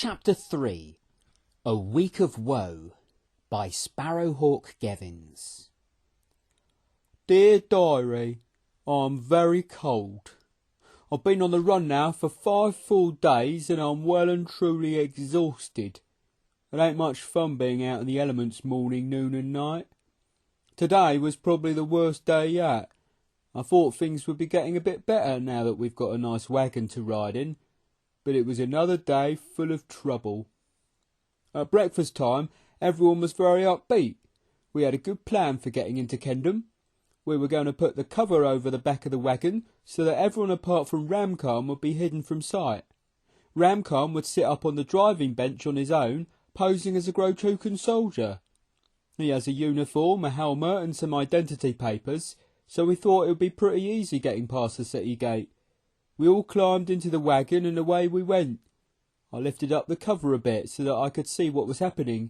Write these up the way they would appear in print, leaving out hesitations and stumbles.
Chapter 3 A Week of Woe by Sparrowhawk Gevvins. Dear Diary, I'm very cold. I've been on the run now for 5 full days and I'm well and truly exhausted. It ain't much fun being out in the elements morning, noon and night. Today was probably the worst day yet. I thought things would be getting a bit better now that we've got a nice wagon to ride in, but it was another day full of trouble. At breakfast time, everyone was very upbeat. We had a good plan for getting into Kendom. We were going to put the cover over the back of the wagon so that everyone apart from Ramkhan would be hidden from sight. Ramkhan would sit up on the driving bench on his own, posing as a Grochukan soldier. He has a uniform, a helmet and some identity papers, so we thought it would be pretty easy getting past the city gate. We all climbed into the wagon and away we went. I lifted up the cover a bit so that I could see what was happening.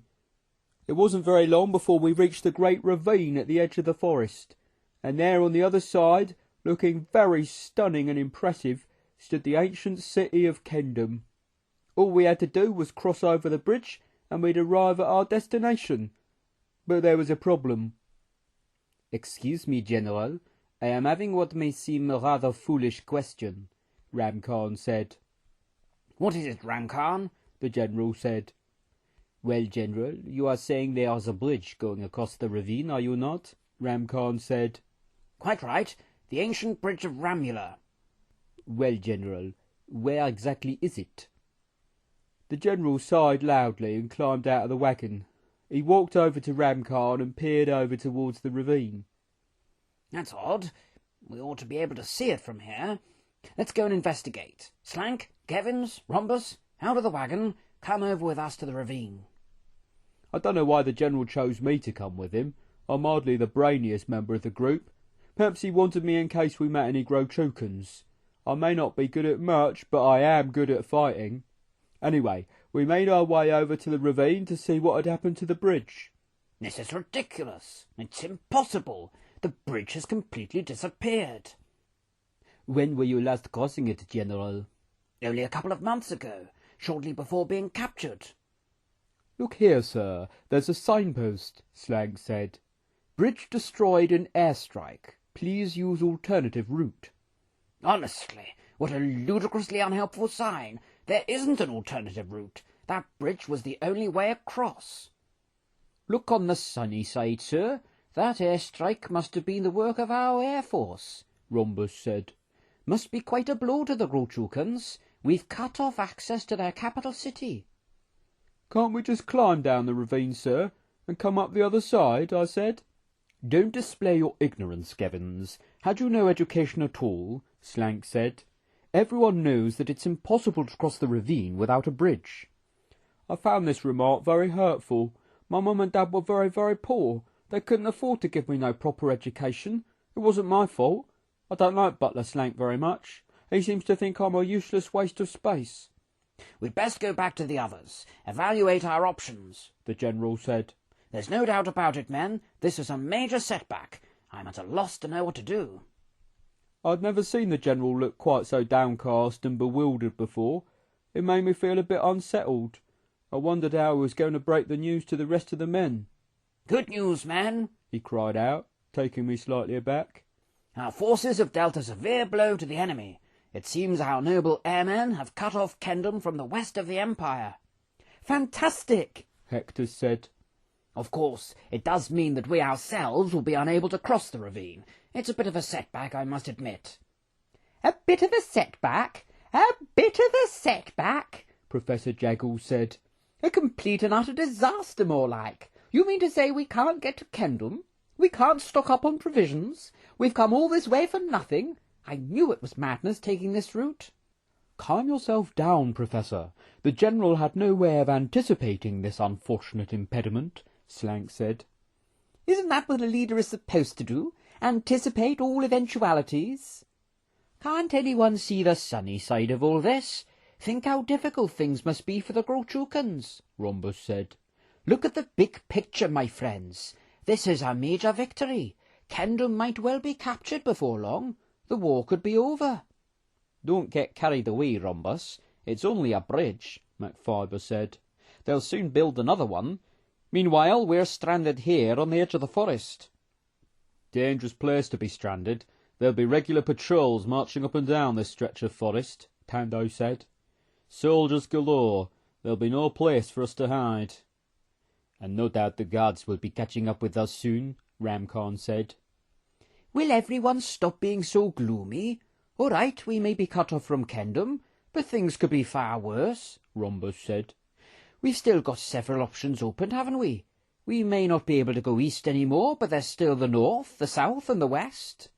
It wasn't very long before we reached the great ravine at the edge of the forest, and there on the other side, looking very stunning and impressive, stood the ancient city of Kendom. All we had to do was cross over the bridge and we'd arrive at our destination. But there was a problem. "Excuse me, General, I am having what may seem a rather foolish question," Ramkhan said. "What is it, Ramkhan?" the General said. "Well, General, you are saying there is a bridge going across the ravine, are you not?" Ramkhan said. "Quite right, the ancient bridge of Ramula." "Well, General, where exactly is it?" The General sighed loudly and climbed out of the wagon. He walked over to Ramkhan and peered over towards the ravine. "That's odd. We ought to be able to see it from here. Let's go and investigate. Slank, Gevvins, Rhombus, out of the wagon, come over with us to the ravine." I don't know why the General chose me to come with him. I'm hardly the brainiest member of the group. Perhaps he wanted me in case we met any Grochukans. I may not be good at much, but I am good at fighting. Anyway, we made our way over to the ravine to see what had happened to the bridge. "This is ridiculous. It's impossible. The bridge has completely disappeared." "When were you last crossing it, General?" "Only a couple of months ago, shortly before being captured." "Look here, sir, there's a signpost," Slank said. "Bridge destroyed in airstrike. Please use alternative route." "Honestly, what a ludicrously unhelpful sign. There isn't an alternative route. That bridge was the only way across." "Look on the sunny side, sir. That airstrike must have been the work of our Air Force," Rhombus said. "Must be quite a blow to the Grochukans. We've cut off access to their capital city." "Can't we just climb down the ravine, sir, and come up the other side?" I said. "Don't display your ignorance, Gevvins. Had you no education at all?" Slank said. "Everyone knows that it's impossible to cross the ravine without a bridge." I found this remark very hurtful. My mum and dad were very, very poor. They couldn't afford to give me no proper education. It wasn't my fault. I don't like Butler Slank very much. He seems to think I'm a useless waste of space. "We'd best go back to the others, evaluate our options," the General said. "There's no doubt about it, men. This is a major setback. I'm at a loss to know what to do." I'd never seen the General look quite so downcast and bewildered before. It made me feel a bit unsettled. I wondered how he was going to break the news to the rest of the men. "Good news, men," he cried out, taking me slightly aback. "Our forces have dealt a severe blow to the enemy. It seems our noble airmen have cut off Kendom from the west of the Empire." "Fantastic," Hector said. "Of course, it does mean that we ourselves will be unable to cross the ravine. It's a bit of a setback, I must admit." "A bit of a setback? A bit of a setback?" Professor Jaggles said. "A complete and utter disaster, more like. You mean to say we can't get to Kendom? We can't stock up on provisions? We've come all this way for nothing? I knew it was madness taking this route." "Calm yourself down, Professor. The General had no way of anticipating this unfortunate impediment," Slank said. "Isn't that what a leader is supposed to do? Anticipate all eventualities?" "Can't anyone see the sunny side of all this? Think how difficult things must be for the Grochukans," Rhombus said. "Look at the big picture, my friends. This is a major victory. Kendom might well be captured before long. The war could be over." "Don't get carried away, Rhombus. It's only a bridge," MacFiber said. They'll soon build another one. Meanwhile, we're stranded here on the edge of the forest. Dangerous place to be stranded. There'll be regular patrols marching up and down this stretch of forest, Tando said. Soldiers galore. There'll be no place for us to hide. And no doubt the guards will be catching up with us soon, Ramkhan said. Will everyone stop being so gloomy? All right, we may be cut off from Kendom, but things could be far worse, Rhombus said. We've still got several options open, haven't we? We may not be able to go east any more, but there's still the north, the south, and the west.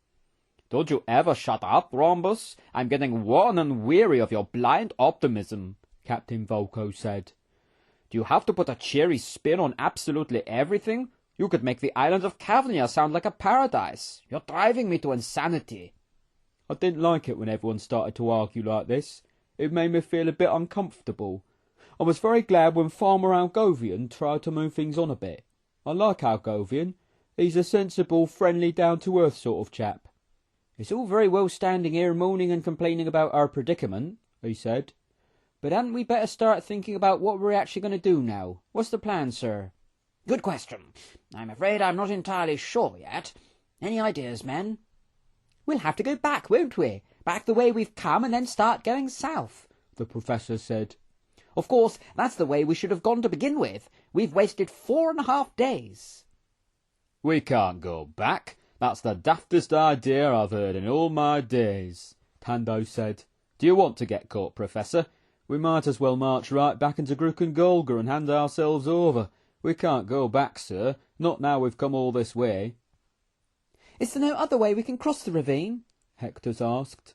Don't you ever shut up, Rhombus. I'm getting worn and weary of your blind optimism, Captain Volko said. Do you have to put a cheery spin on absolutely everything? You could make the island of Cavnia sound like a paradise. You're driving me to insanity. I didn't like it when everyone started to argue like this. It made me feel a bit uncomfortable. I was very glad when Farmer Algovian tried to move things on a bit. I like Algovian. He's a sensible, friendly, down-to-earth sort of chap. It's all very well standing here moaning and complaining about our predicament, he said. But hadn't we better start thinking about what we're actually going to do now? What's the plan, sir? Good question. I'm afraid I'm not entirely sure yet. Any ideas, men? We'll have to go back, won't we? Back the way we've come and then start going south, the professor said. Of course, that's the way we should have gone to begin with. We've wasted 4.5 days. We can't go back. That's the daftest idea I've heard in all my days, Tando said. Do you want to get caught, Professor? We might as well march right back into Gruken-Golga and hand ourselves over. We can't go back, sir, not now we've come all this way. Is there no other way we can cross the ravine? Hectus asked.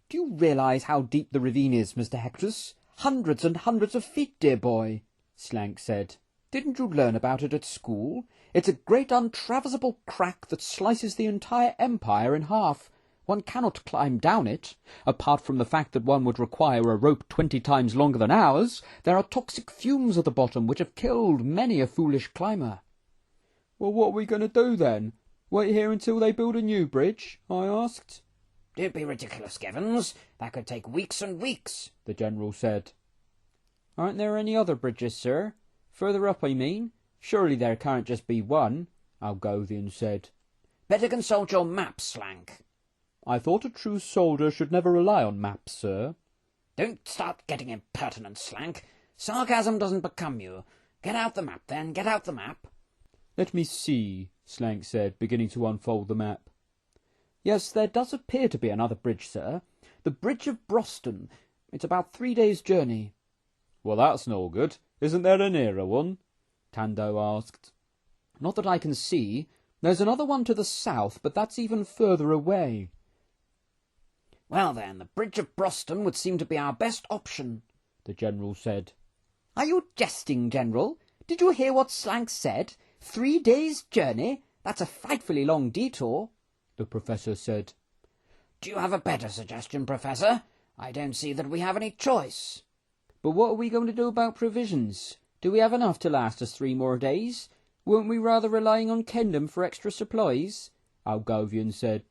Do you realise how deep the ravine is, Mr. Hectus? Hundreds and hundreds of feet, dear boy, Slank said. Didn't you learn about it at school? It's a great untraversable crack that slices the entire empire in half. One cannot climb down it. Apart from the fact that one would require a rope 20 times longer than ours, there are toxic fumes at the bottom which have killed many a foolish climber. Well, what are we going to do then? Wait here until they build a new bridge? I asked. Don't be ridiculous, Gevvins. That could take weeks and weeks, the General said. Aren't there any other bridges, sir? Further up, I mean. Surely there can't just be one, Algothian said. Better consult your maps, Slank. I thought a true soldier should never rely on maps, sir. Don't start getting impertinent, Slank. Sarcasm doesn't become you. Get out the map, then. Get out the map. Let me see, Slank said, beginning to unfold the map. Yes, there does appear to be another bridge, sir. The Bridge of Broston. It's about 3 days' journey. Well, that's no good. Isn't there a nearer one? Tando asked. Not that I can see. There's another one to the south, but that's even further away. Well then, the Bridge of Broston would seem to be our best option, the General said. Are you jesting, General? Did you hear what Slank said? 3 days' journey? That's a frightfully long detour, the Professor said. Do you have a better suggestion, Professor? I don't see that we have any choice. But what are we going to do about provisions? Do we have enough to last us 3 more days? Weren't we rather relying on Kendom for extra supplies? Algovian said.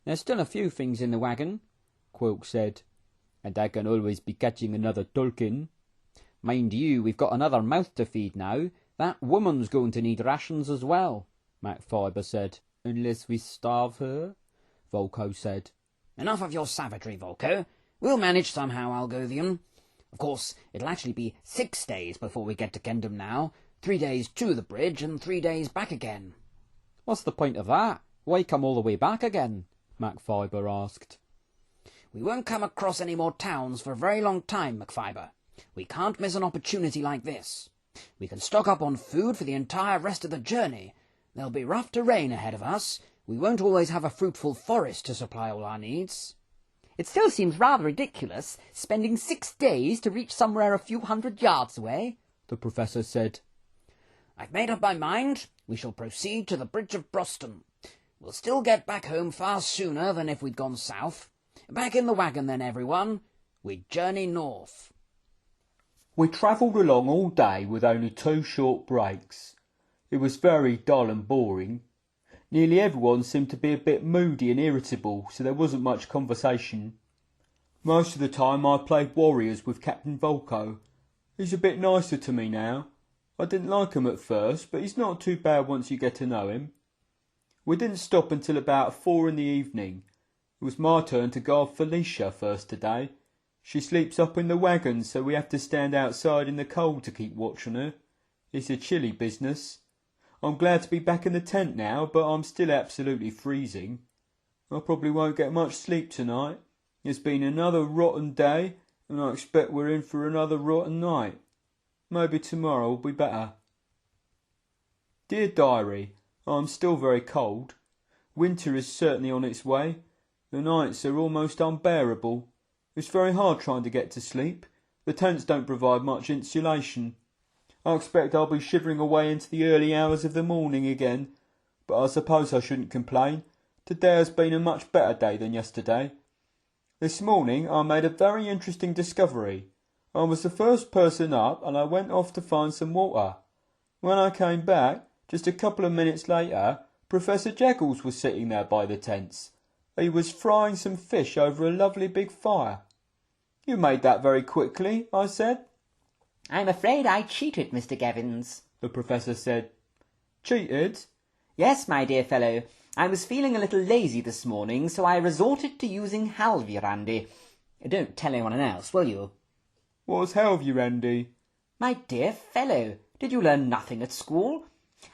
There's still a few things in the wagon, Quilk said. And I can always be catching another Tolkien. Mind you, we've got another mouth to feed now. That woman's going to need rations as well, MacFiber said. Unless we starve her, Volko said. Enough of your savagery, Volko. We'll manage somehow, Algothian. Of course, it'll actually be 6 days before we get to Kendom now. 3 days to the bridge and 3 days back again. What's the point of that? Why come all the way back again? MacFiber asked. We won't come across any more towns for a very long time, MacFiber. We can't miss an opportunity like this. We can stock up on food for the entire rest of the journey. There'll be rough terrain ahead of us. We won't always have a fruitful forest to supply all our needs. It still seems rather ridiculous, spending 6 days to reach somewhere a few 100 yards away, the Professor said. I've made up my mind. We shall proceed to the Bridge of Broston. We'll still get back home far sooner than if we'd gone south. Back in the wagon then, everyone. We journey north. We travelled along all day with only 2 short breaks. It was very dull and boring. Nearly everyone seemed to be a bit moody and irritable, so there wasn't much conversation. Most of the time I played warriors with Captain Volko, He's a bit nicer to me now. I didn't like him at first, but he's not too bad once you get to know him. We didn't stop until about 4 in the evening. It was my turn to guard Felicia first today. She sleeps up in the wagon, so we have to stand outside in the cold to keep watch on her. It's a chilly business. I'm glad to be back in the tent now, but I'm still absolutely freezing. I probably won't get much sleep tonight. It's been another rotten day, and I expect we're in for another rotten night. Maybe tomorrow will be better. Dear Diary, I'm still very cold. Winter is certainly on its way. The nights are almost unbearable. It's very hard trying to get to sleep. The tents don't provide much insulation. I expect I'll be shivering away into the early hours of the morning again, but I suppose I shouldn't complain. Today has been a much better day than yesterday. This morning I made a very interesting discovery. I was the first person up and I went off to find some water. When I came back, just a couple of minutes later, Professor Jeggles was sitting there by the tents. He was frying some fish over a lovely big fire. You made that very quickly, I said. I'm afraid I cheated, Mr. Gevvins, the Professor said. Cheated? Yes, my dear fellow. I was feeling a little lazy this morning, so I resorted to using halvyrandy. Don't tell anyone else, will you? What's halvyrandy? My dear fellow, did you learn nothing at school?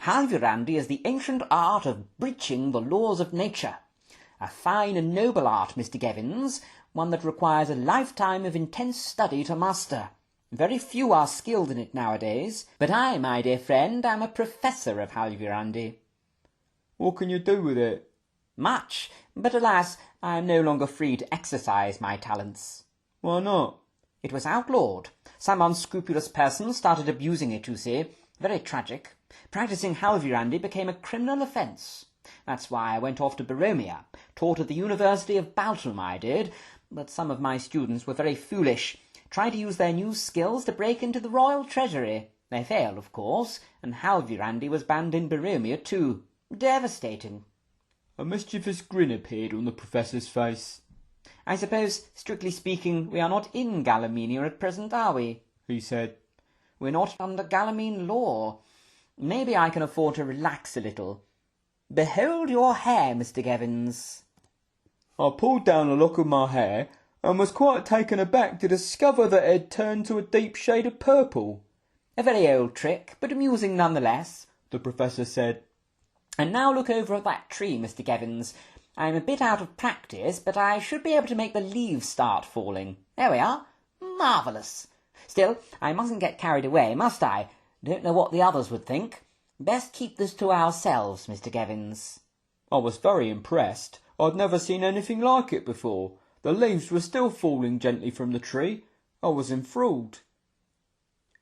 Halvyrandy is the ancient art of breaching the laws of nature. A fine and noble art, Mr. Gevvins, one that requires a lifetime of intense study to master. Very few are skilled in it nowadays, but I, my dear friend, am a professor of halvyrandy. What can you do with it? Much, but alas, I am no longer free to exercise my talents. Why not? It was outlawed. Some unscrupulous person started abusing it, you see. Very tragic. Practising halvyrandy became a criminal offence. That's why I went off to Boromea. Taught at the University of Baltimore, I did, but some of my students were very foolish. Tried to use their new skills to break into the royal treasury. They failed, of course, and halvyrandy was banned in Boromea too. Devastating. A mischievous grin appeared on the Professor's face. I suppose, strictly speaking, we are not in Galamenia at present, are we? He said. We're not under Galamene law. Maybe I can afford to relax a little. Behold your hair, Mr. Gevvins. I pulled down a lock of my hair and was quite taken aback to discover that it had turned to a deep shade of purple. A very old trick, but amusing nonetheless, the Professor said. And now look over at that tree, Mr. Gevvins. I'm a bit out of practice, but I should be able to make the leaves start falling. There we are. Marvellous. Still, I mustn't get carried away, must I? Don't know what the others would think. Best keep this to ourselves, Mr. Gevvins. I was very impressed. I'd never seen anything like it before. The leaves were still falling gently from the tree. I was enthralled.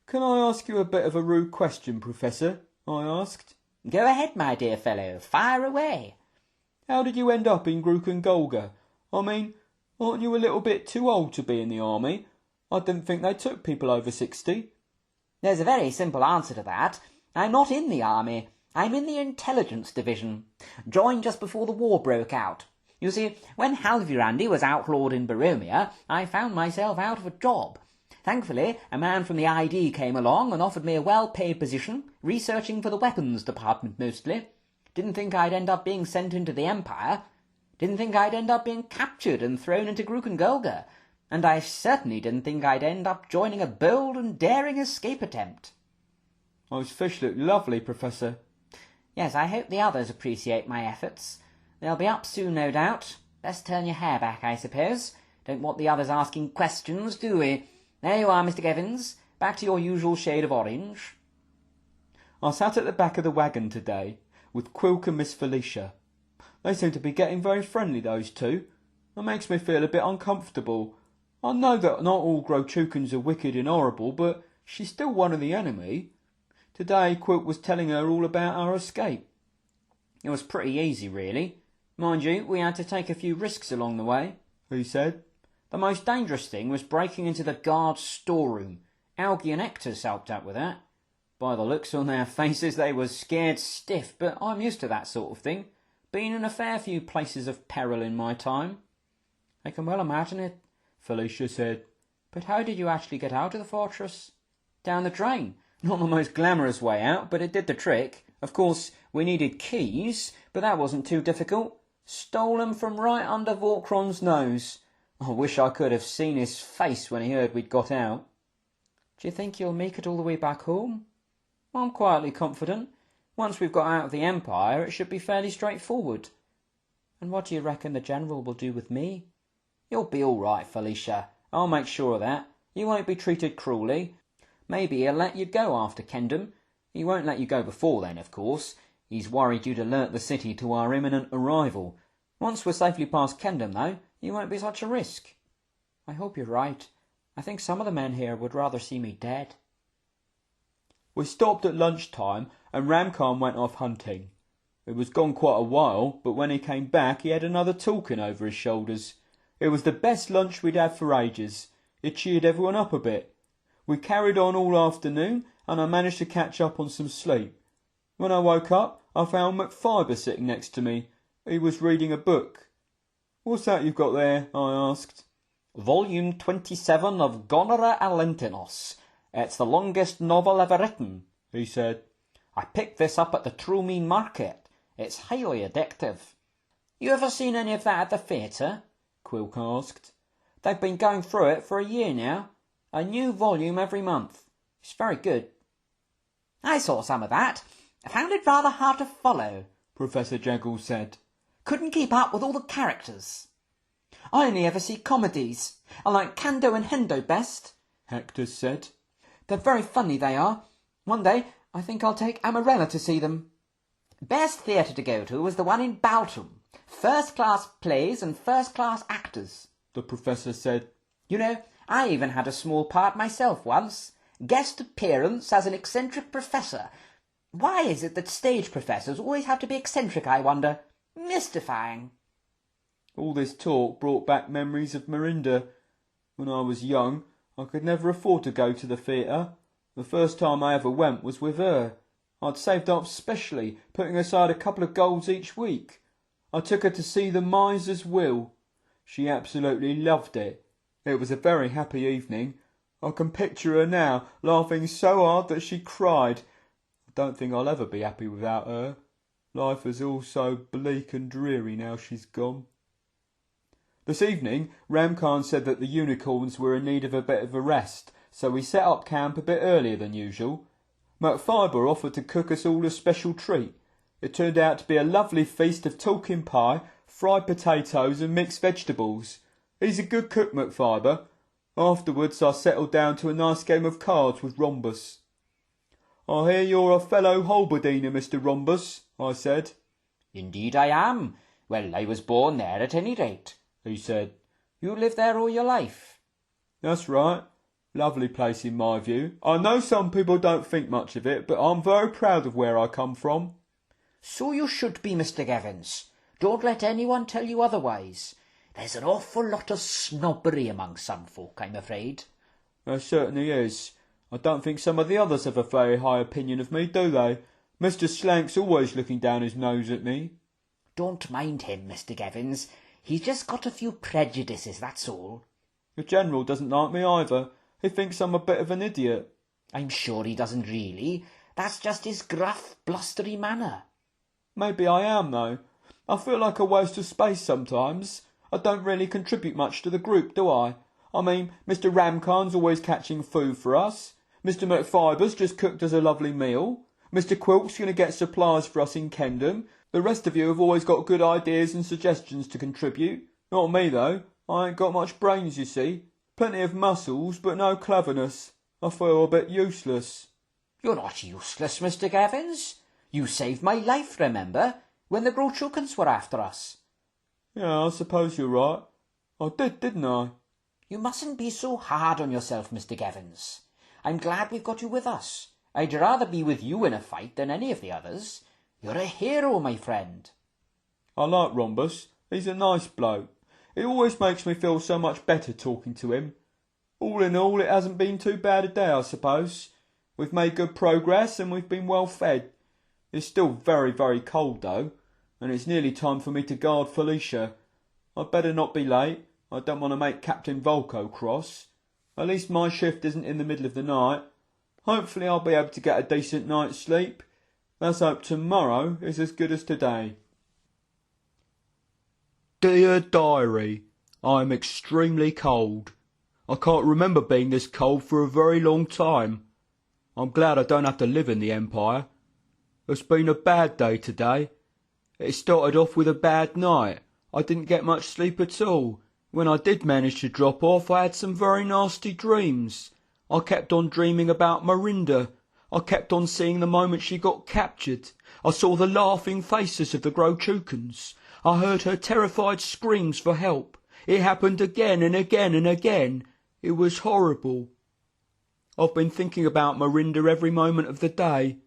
Can I ask you a bit of a rude question, Professor? I asked. Go ahead, my dear fellow. Fire away. How did you end up in Grukengalga? I mean, aren't you a little bit too old to be in the army? I didn't think they took people over 60. There's a very simple answer to that. I'm not in the army. I'm in the intelligence division. Joined just before the war broke out. You see, when halvyrandy was outlawed in Boromea, I found myself out of a job. Thankfully, a man from the ID came along and offered me a well-paid position, researching for the weapons department mostly. Didn't think I'd end up being sent into the Empire. Didn't think I'd end up being captured and thrown into Grukengalga. And I certainly didn't think I'd end up joining a bold and daring escape attempt. Those fish look lovely, Professor. Yes, I hope the others appreciate my efforts. They'll be up soon, no doubt. Best turn your hair back, I suppose. Don't want the others asking questions, do we? There you are, Mr. Gevvins. Back to your usual shade of orange. I sat at the back of the wagon today, with Quilk and Miss Felicia. They seem to be getting very friendly, those two. It makes me feel a bit uncomfortable. I know that not all Grochukans are wicked and horrible, but she's still one of the enemy. Today Quilk was telling her all about our escape. It was pretty easy, really. Mind you, we had to take a few risks along the way, he said. The most dangerous thing was breaking into the guard's storeroom. Algie and Hector's helped out with that. By the looks on their faces, they was scared stiff, but I'm used to that sort of thing. Been in a fair few places of peril in my time. I can well imagine it, Felicia said. But how did you actually get out of the fortress? Down the drain. Not the most glamorous way out, but it did the trick. Of course, we needed keys, but that wasn't too difficult. Stole 'em from right under Vorkron's nose. I wish I could have seen his face when he heard we'd got out. Do you think you'll make it all the way back home? I'm quietly confident. Once we've got out of the Empire, it should be fairly straightforward. And what do you reckon the General will do with me? You'll be all right, Felicia. I'll make sure of that. You won't be treated cruelly. Maybe he'll let you go after Kendham. He won't let you go before then, of course. He's worried you'd alert the city to our imminent arrival. Once we're safely past Kendham, though, you won't be such a risk. I hope you're right. I think some of the men here would rather see me dead. We stopped at lunchtime and Ramkhan went off hunting. It was gone quite a while, but when he came back he had another talking over his shoulders. It was the best lunch we'd had for ages. It cheered everyone up a bit. We carried on all afternoon and I managed to catch up on some sleep. When I woke up, I found McFiber sitting next to me. He was reading a book. "What's that you've got there?" I asked. Volume 27 of Gonera Alentinos. It's the longest novel ever written, he said. I picked this up at the True-Mean Market. It's highly addictive. You ever seen any of that at the theatre? Quilk asked. They've been going through it for a year now. A new volume every month. It's very good. I saw some of that. I found it rather hard to follow, Professor Jekyll said. Couldn't keep up with all the characters. I only ever see comedies. I like Kando and Hendo best, Hector said. They're very funny, they are. One day I think I'll take Amarella to see them. Best theatre to go to was the one in Baltham. First-class plays and first-class actors, the professor said. You know, I even had a small part myself once. Guest appearance as an eccentric professor. Why is it that stage professors always have to be eccentric, I wonder? Mystifying. All this talk brought back memories of Mirinda. When I was young, I could never afford to go to the theatre. The first time I ever went was with her. I'd saved up specially, putting aside a couple of golds each week. I took her to see The Miser's Will. She absolutely loved it. It was a very happy evening. I can picture her now, laughing so hard that she cried. I don't think I'll ever be happy without her. Life is all so bleak and dreary now she's gone. This evening, Ramkhan said that the unicorns were in need of a bit of a rest, so we set up camp a bit earlier than usual. McFiber offered to cook us all a special treat. It turned out to be a lovely feast of talking pie, fried potatoes and mixed vegetables. He's a good cook, McFiber. Afterwards I settled down to a nice game of cards with Rhombus. I hear you're a fellow Halberdiner, Mr. Rhombus, I said. Indeed I am. Well, I was born there at any rate, he said. You lived there all your life? That's right. Lovely place in my view. I know some people don't think much of it, but I'm very proud of where I come from. So you should be, Mr. Gevvins. Don't let anyone tell you otherwise. There's an awful lot of snobbery among some folk, I'm afraid. There certainly is. I don't think some of the others have a very high opinion of me, do they? Mr. Slank's always looking down his nose at me. Don't mind him, Mr. Gevvins. He's just got a few prejudices, that's all. The General doesn't like me either. He thinks I'm a bit of an idiot. I'm sure he doesn't really. That's just his gruff, blustery manner. Maybe I am, though. I feel like a waste of space sometimes. I don't really contribute much to the group, do I? I mean, Mr. Ramkhan's always catching food for us. Mr. McFiber's just cooked us a lovely meal. Mr. Quilk's going to get supplies for us in Kendham. The rest of you have always got good ideas and suggestions to contribute. Not me, though. I ain't got much brains, you see. Plenty of muscles, but no cleverness. I feel a bit useless. You're not useless, Mr. Gevvins. You saved my life, remember, when the Grochukans were after us. Yeah, I suppose you're right. I did, didn't I? You mustn't be so hard on yourself, Mr. Gevvins. I'm glad we've got you with us. I'd rather be with you in a fight than any of the others. You're a hero, my friend. I like Rhombus. He's a nice bloke. It always makes me feel so much better talking to him. All in all, it hasn't been too bad a day, I suppose. We've made good progress and we've been well fed. It's still very, very cold, though, and it's nearly time for me to guard Felicia. I'd better not be late. I don't want to make Captain Volko cross. At least my shift isn't in the middle of the night. Hopefully I'll be able to get a decent night's sleep. Let's hope tomorrow is as good as today. Dear Diary, I am extremely cold. I can't remember being this cold for a very long time. I'm glad I don't have to live in the Empire. It's been a bad day today. It started off with a bad night. I didn't get much sleep at all. When I did manage to drop off, I had some very nasty dreams. I kept on dreaming about Marinda. I kept on seeing the moment she got captured. I saw the laughing faces of the Grochukans. I heard her terrified screams for help. It happened again and again and again. It was horrible. I've been thinking about Marinda every moment of the day.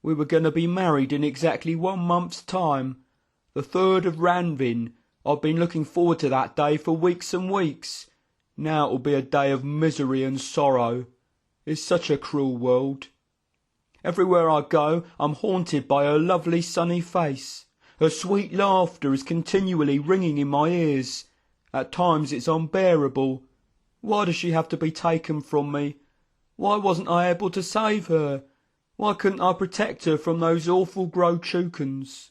We were going to be married in exactly 1 month's time. The 3rd of Ranvin. I've been looking forward to that day for weeks and weeks. Now it'll be a day of misery and sorrow. It's such a cruel world. Everywhere I go, I'm haunted by her lovely sunny face. Her sweet laughter is continually ringing in my ears. At times it's unbearable. Why does she have to be taken from me? Why wasn't I able to save her? Why couldn't I protect her from those awful Grochukans?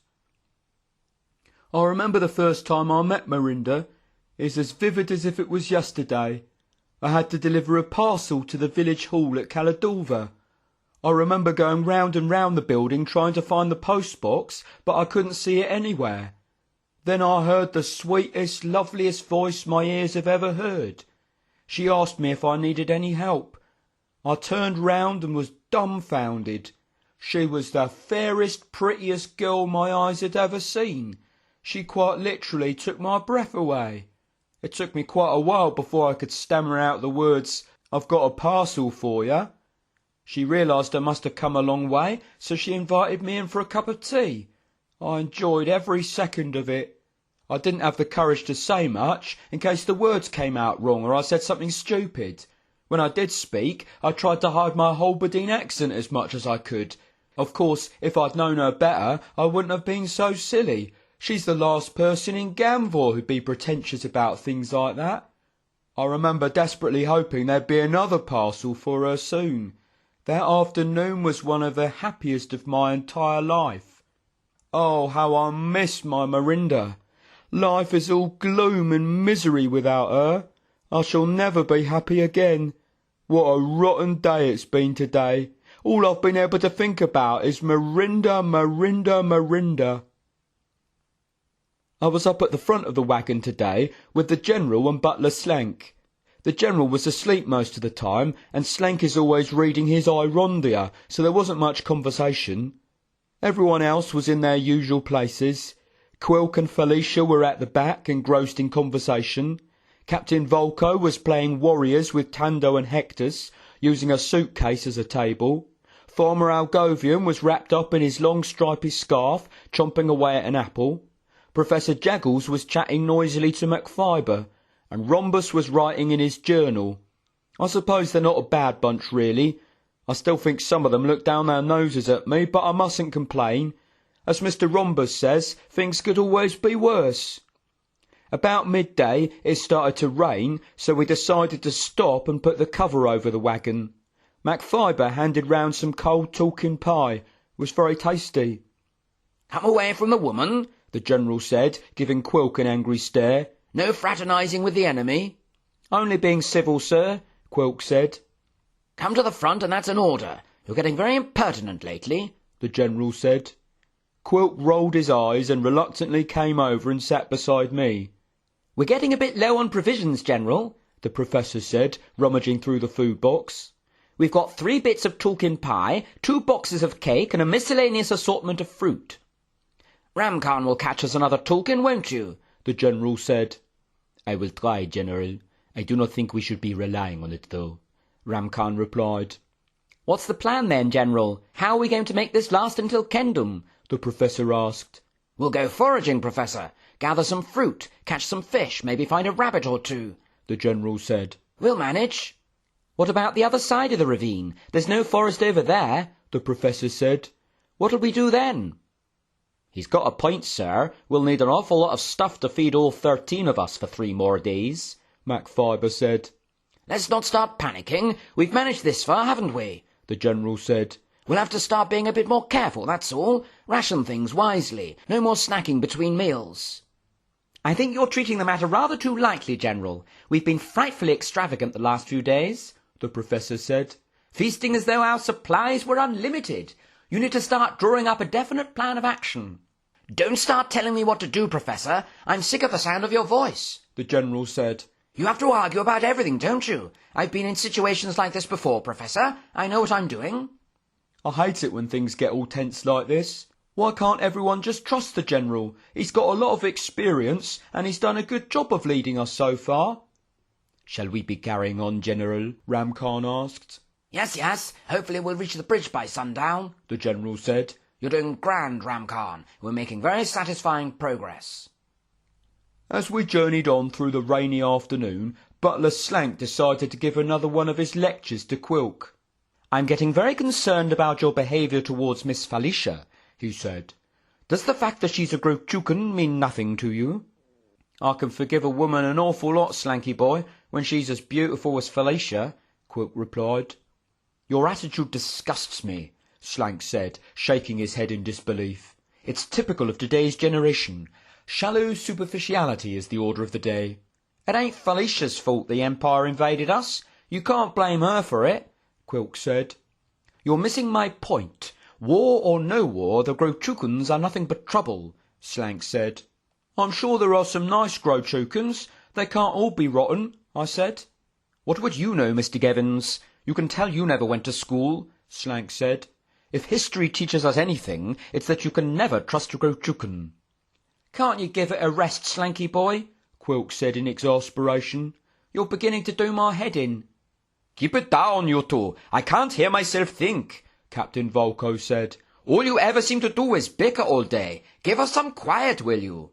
I remember the first time I met Marinda. It's as vivid as if it was yesterday. I had to deliver a parcel to the village hall at Caladulva. I remember going round and round the building trying to find the post box, but I couldn't see it anywhere. Then I heard the sweetest, loveliest voice my ears have ever heard. She asked me if I needed any help. I turned round and was dumbfounded. She was the fairest, prettiest girl my eyes had ever seen. She quite literally took my breath away. It took me quite a while before I could stammer out the words, "I've got a parcel for you." She realised I must have come a long way, so she invited me in for a cup of tea. I enjoyed every second of it. I didn't have the courage to say much, in case the words came out wrong or I said something stupid. When I did speak, I tried to hide my Holbein accent as much as I could. Of course, if I'd known her better, I wouldn't have been so silly. She's the last person in Gamvor who'd be pretentious about things like that. I remember desperately hoping there'd be another parcel for her soon. That afternoon was one of the happiest of my entire life. Oh, how I miss my Marinda. Life is all gloom and misery without her. I shall never be happy again. What a rotten day it's been today. All I've been able to think about is Marinda, Marinda, Marinda. I was up at the front of the wagon today with the General and Butler Slank. The General was asleep most of the time, and Slank is always reading his Irondia, so there wasn't much conversation. Everyone else was in their usual places. Quilk and Felicia were at the back, engrossed in conversation. Captain Volko was playing Warriors with Tando and Hectus, using a suitcase as a table. Farmer Algovian was wrapped up in his long stripy scarf, chomping away at an apple. Professor Jaggles was chatting noisily to MacFiber, and Rhombus was writing in his journal. I suppose they're not a bad bunch, really. I still think some of them look down their noses at me, but I mustn't complain. As Mr. Rhombus says, things could always be worse. About midday it started to rain, so we decided to stop and put the cover over the wagon. MacFiber handed round some cold talking pie. It was very tasty. "Come away from the woman," the General said, giving Quilk an angry stare. "No fraternising with the enemy." "Only being civil, sir," Quilk said. "Come to the front, and that's an order. You're getting very impertinent lately," the General said. Quilk rolled his eyes and reluctantly came over and sat beside me. "We're getting a bit low on provisions, General," the Professor said, rummaging through the food box. "We've got 3 bits of talking pie, 2 boxes of cake, and a miscellaneous assortment of fruit." "Ramkhan will catch us another Tulkin, won't you?" the General said. "I will try, General. I do not think we should be relying on it, though," Ramkhan replied. "What's the plan, then, General? How are we going to make this last until Kendum?" the Professor asked. "We'll go foraging, Professor. Gather some fruit, catch some fish, maybe find a rabbit or 2, the General said. "We'll manage." "What about the other side of the ravine? There's no forest over there," the Professor said. "What'll we do then?" "He's got a point, sir. We'll need an awful lot of stuff to feed all 13 of us for 3 more days," MacFiber said. "Let's not start panicking. We've managed this far, haven't we?" the General said. We'll have to start being a bit more careful, that's all. Ration things wisely. No more snacking between meals. I think you're treating the matter rather too lightly, General. We've been frightfully extravagant the last few days, the Professor said. Feasting as though our supplies were unlimited. You need to start drawing up a definite plan of action. Don't start telling me what to do, Professor. I'm sick of the sound of your voice, the General said. You have to argue about everything, don't you? I've been in situations like this before, Professor. I know what I'm doing. I hate it when things get all tense like this. Why can't everyone just trust the General? He's got a lot of experience and he's done a good job of leading us so far. Shall we be carrying on, General? Ram Khan asked. Yes. Hopefully we'll reach the bridge by sundown, the General said. You're doing grand, Ram Khan. We're making very satisfying progress. As we journeyed on through the rainy afternoon, Butler Slank decided to give another one of his lectures to Quilk. I'm getting very concerned about your behaviour towards Miss Felicia, he said. Does the fact that she's a Grochukan mean nothing to you? I can forgive a woman an awful lot, Slanky boy, when she's as beautiful as Felicia, Quilk replied. Your attitude disgusts me, Slank said, shaking his head in disbelief. It's typical of today's generation. Shallow superficiality is the order of the day. It ain't Felicia's fault the Empire invaded us. You can't blame her for it, Quilk said. You're missing my point. War or no war, the Grochukans are nothing but trouble, Slank said. I'm sure there are some nice Grochukans. They can't all be rotten, I said. What would you know, Mr. Gevvins? You can tell you never went to school, Slank said. If history teaches us anything, it's that you can never trust a Grochukan. Can't you give it a rest, Slanky boy? Quilk said in exasperation. You're beginning to do my head in. Keep it down, you two. I can't hear myself think, Captain Volko said. All you ever seem to do is bicker all day. Give us some quiet, will you?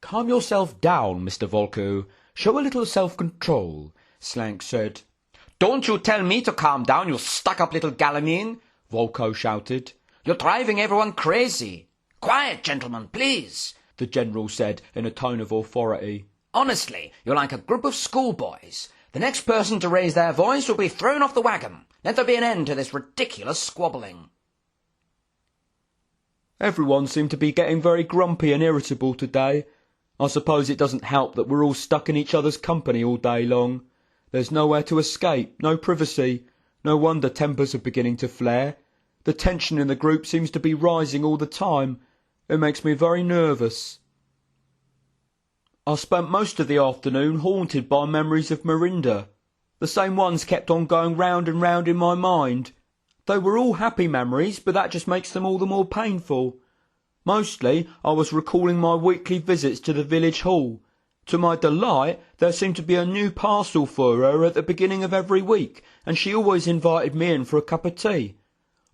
Calm yourself down, Mr. Volko. Show a little self-control, Slank said. Don't you tell me to calm down, you stuck-up little galamine, Volko shouted. You're driving everyone crazy. Quiet, gentlemen, please, the General said in a tone of authority. Honestly, you're like a group of schoolboys. The next person to raise their voice will be thrown off the wagon. Let there be an end to this ridiculous squabbling. Everyone seemed to be getting very grumpy and irritable today. I suppose it doesn't help that we're all stuck in each other's company all day long. There's nowhere to escape, no privacy. No wonder tempers are beginning to flare. The tension in the group seems to be rising all the time. It makes me very nervous. I spent most of the afternoon haunted by memories of Marinda. The same ones kept on going round and round in my mind. They were all happy memories, but that just makes them all the more painful. Mostly, I was recalling my weekly visits to the village hall. To my delight, there seemed to be a new parcel for her at the beginning of every week, and she always invited me in for a cup of tea.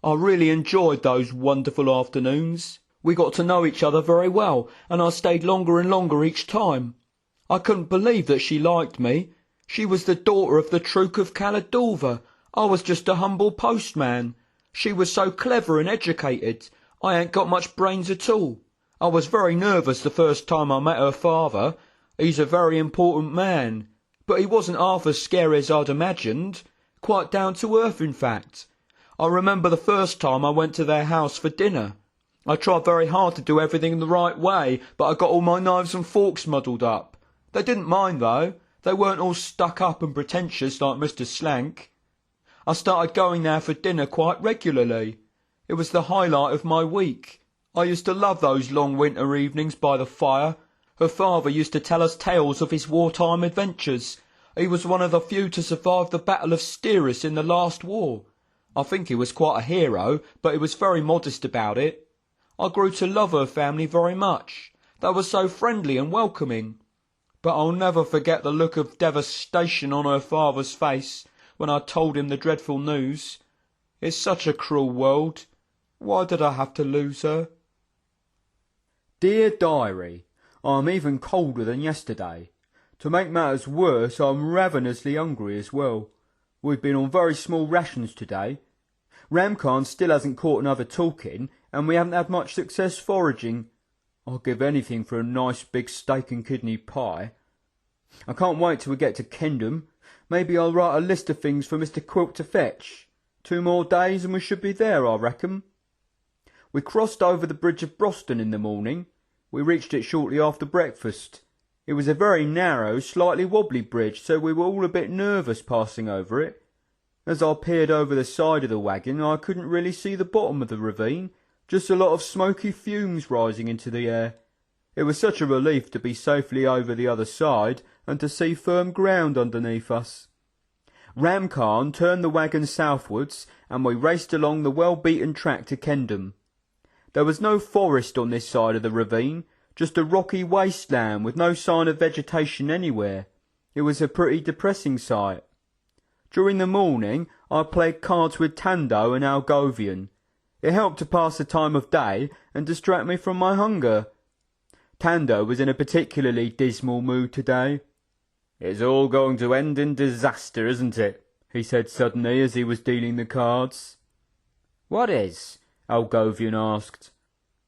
I really enjoyed those wonderful afternoons. We got to know each other very well, and I stayed longer and longer each time. I couldn't believe that she liked me. She was the daughter of the Trook of Caladulva. I was just a humble postman. She was so clever and educated. I ain't got much brains at all. I was very nervous the first time I met her father. He's a very important man, but he wasn't half as scary as I'd imagined. Quite down to earth, in fact. I remember the first time I went to their house for dinner. I tried very hard to do everything the right way, but I got all my knives and forks muddled up. They didn't mind, though. They weren't all stuck up and pretentious like Mr. Slank. I started going there for dinner quite regularly. It was the highlight of my week. I used to love those long winter evenings by the fire. Her father used to tell us tales of his wartime adventures. He was one of the few to survive the Battle of Styris in the last war. I think he was quite a hero, but he was very modest about it. I grew to love her family very much. They were so friendly and welcoming. But I'll never forget the look of devastation on her father's face when I told him the dreadful news. It's such a cruel world. Why did I have to lose her? Dear Diary, I'm even colder than yesterday. To make matters worse, I'm ravenously hungry as well. We've been on very small rations today. Ramkhan still hasn't caught another talking, and we haven't had much success foraging. I'll give anything for a nice big steak and kidney pie. I can't wait till we get to Kendham. Maybe I'll write a list of things for Mr. Quilk to fetch. 2 more days and we should be there, I reckon. We crossed over the Bridge of Broston in the morning. We reached it shortly after breakfast. It was a very narrow, slightly wobbly bridge, so we were all a bit nervous passing over it. As I peered over the side of the wagon, I couldn't really see the bottom of the ravine, just a lot of smoky fumes rising into the air. It was such a relief to be safely over the other side and to see firm ground underneath us. Ramkhan turned the wagon southwards, and we raced along the well-beaten track to Kendham. There was no forest on this side of the ravine, just a rocky wasteland with no sign of vegetation anywhere. It was a pretty depressing sight. During the morning I played cards with Tando and Algovian. It helped to pass the time of day and distract me from my hunger. Tando was in a particularly dismal mood today. "It's all going to end in disaster, isn't it?" he said suddenly as he was dealing the cards. "What is?" Algovian asked.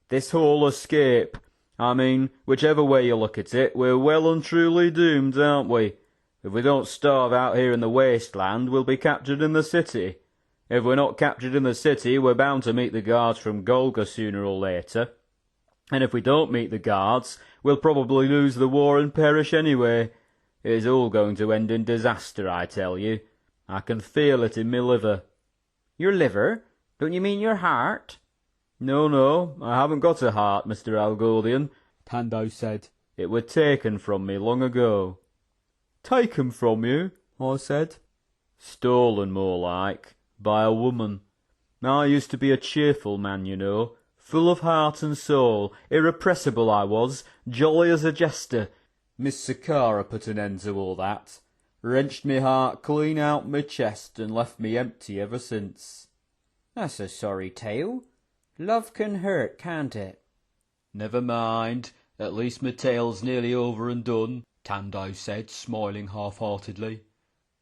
"This whole escape. I mean, whichever way you look at it, we're well and truly doomed, aren't we? If we don't starve out here in the wasteland, we'll be captured in the city. If we're not captured in the city, we're bound to meet the guards from Golga sooner or later. And if we don't meet the guards, we'll probably lose the war and perish anyway. It's all going to end in disaster, I tell you. I can feel it in my liver." "Your liver? Don't you mean your heart?" No, I haven't got a heart, Mr. Algolian," Tando said. "It were taken from me long ago." "Taken from you?" I said. "Stolen, more like, by a woman. I used to be a cheerful man, you know, full of heart and soul, irrepressible I was, jolly as a jester. Miss Sakara put an end to all that, wrenched me heart clean out my chest and left me empty ever since." "That's a sorry tale. Love can hurt, can't it?" "Never mind, at least my tale's nearly over and done," Tando said, smiling half-heartedly.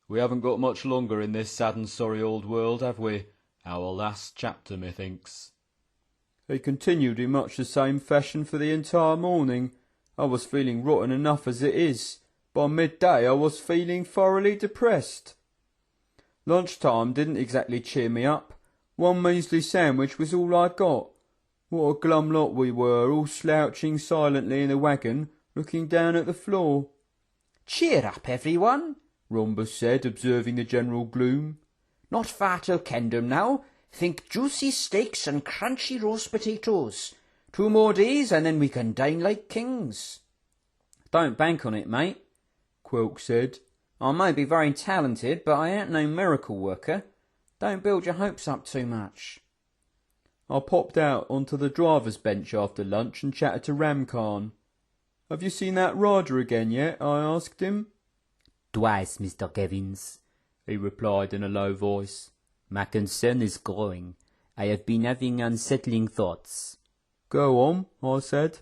"We haven't got much longer in this sad and sorry old world, have we? Our last chapter, methinks." He continued in much the same fashion for the entire morning. I was feeling rotten enough as it is. By midday I was feeling thoroughly depressed. Lunchtime didn't exactly cheer me up. One measly sandwich was all I got. What a glum lot we were, all slouching silently in the wagon, looking down at the floor. "Cheer up, everyone," Rhombus said, observing the general gloom. "Not far till Kendham now. Think juicy steaks and crunchy roast potatoes. 2 more days and then we can dine like kings." "Don't bank on it, mate," Quilk said. "I may be very talented, but I ain't no miracle worker. Don't build your hopes up too much." I popped out onto the driver's bench after lunch and chatted to Ramkhan. "Have you seen that rider again yet?" I asked him. "Twice, Mr. Gevvins," he replied in a low voice. "My concern is growing. I have been having unsettling thoughts." "Go on," I said.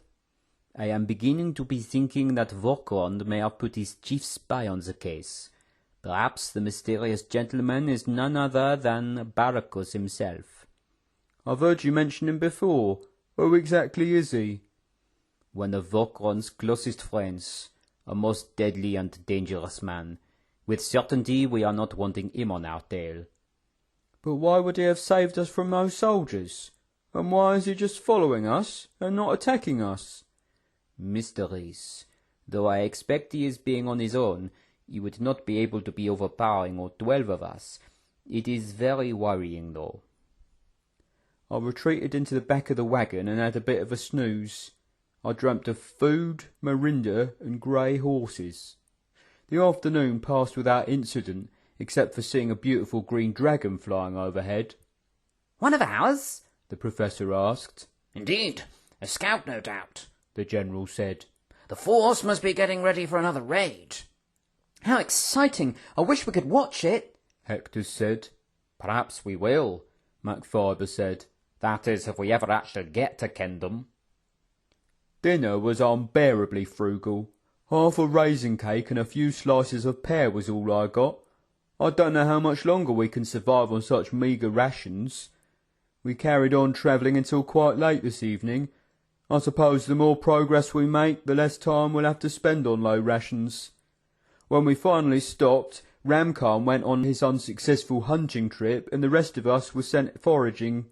"I am beginning to be thinking that Vorkrond may have put his chief spy on the case. Perhaps the mysterious gentleman is none other than Baracus himself." "I've heard you mention him before. Who exactly is he?" "One of Vorkrond's closest friends, a most deadly and dangerous man. With certainty we are not wanting him on our tail." "But why would he have saved us from those soldiers? And why is he just following us and not attacking us?" "Mysteries. Though I expect he is being on his own, he would not be able to be overpowering all 12 of us. It is very worrying, though." I retreated into the back of the wagon and had a bit of a snooze. I dreamt of food, Marinda, and grey horses. The afternoon passed without incident, except for seeing a beautiful green dragon flying overhead. "One of ours?" the professor asked. "Indeed. A scout, no doubt," the general said. "The force must be getting ready for another raid." "How exciting! I wish we could watch it," Hector said. "Perhaps we will," MacFiber said. "That is, if we ever actually get to Kendham." Dinner was unbearably frugal. Half a raisin cake and a few slices of pear was all I got. I don't know how much longer we can survive on such meagre rations. We carried on travelling until quite late this evening. I suppose the more progress we make, the less time we'll have to spend on low rations. When we finally stopped, Ramkhan went on his unsuccessful hunting trip, and the rest of us were sent foraging.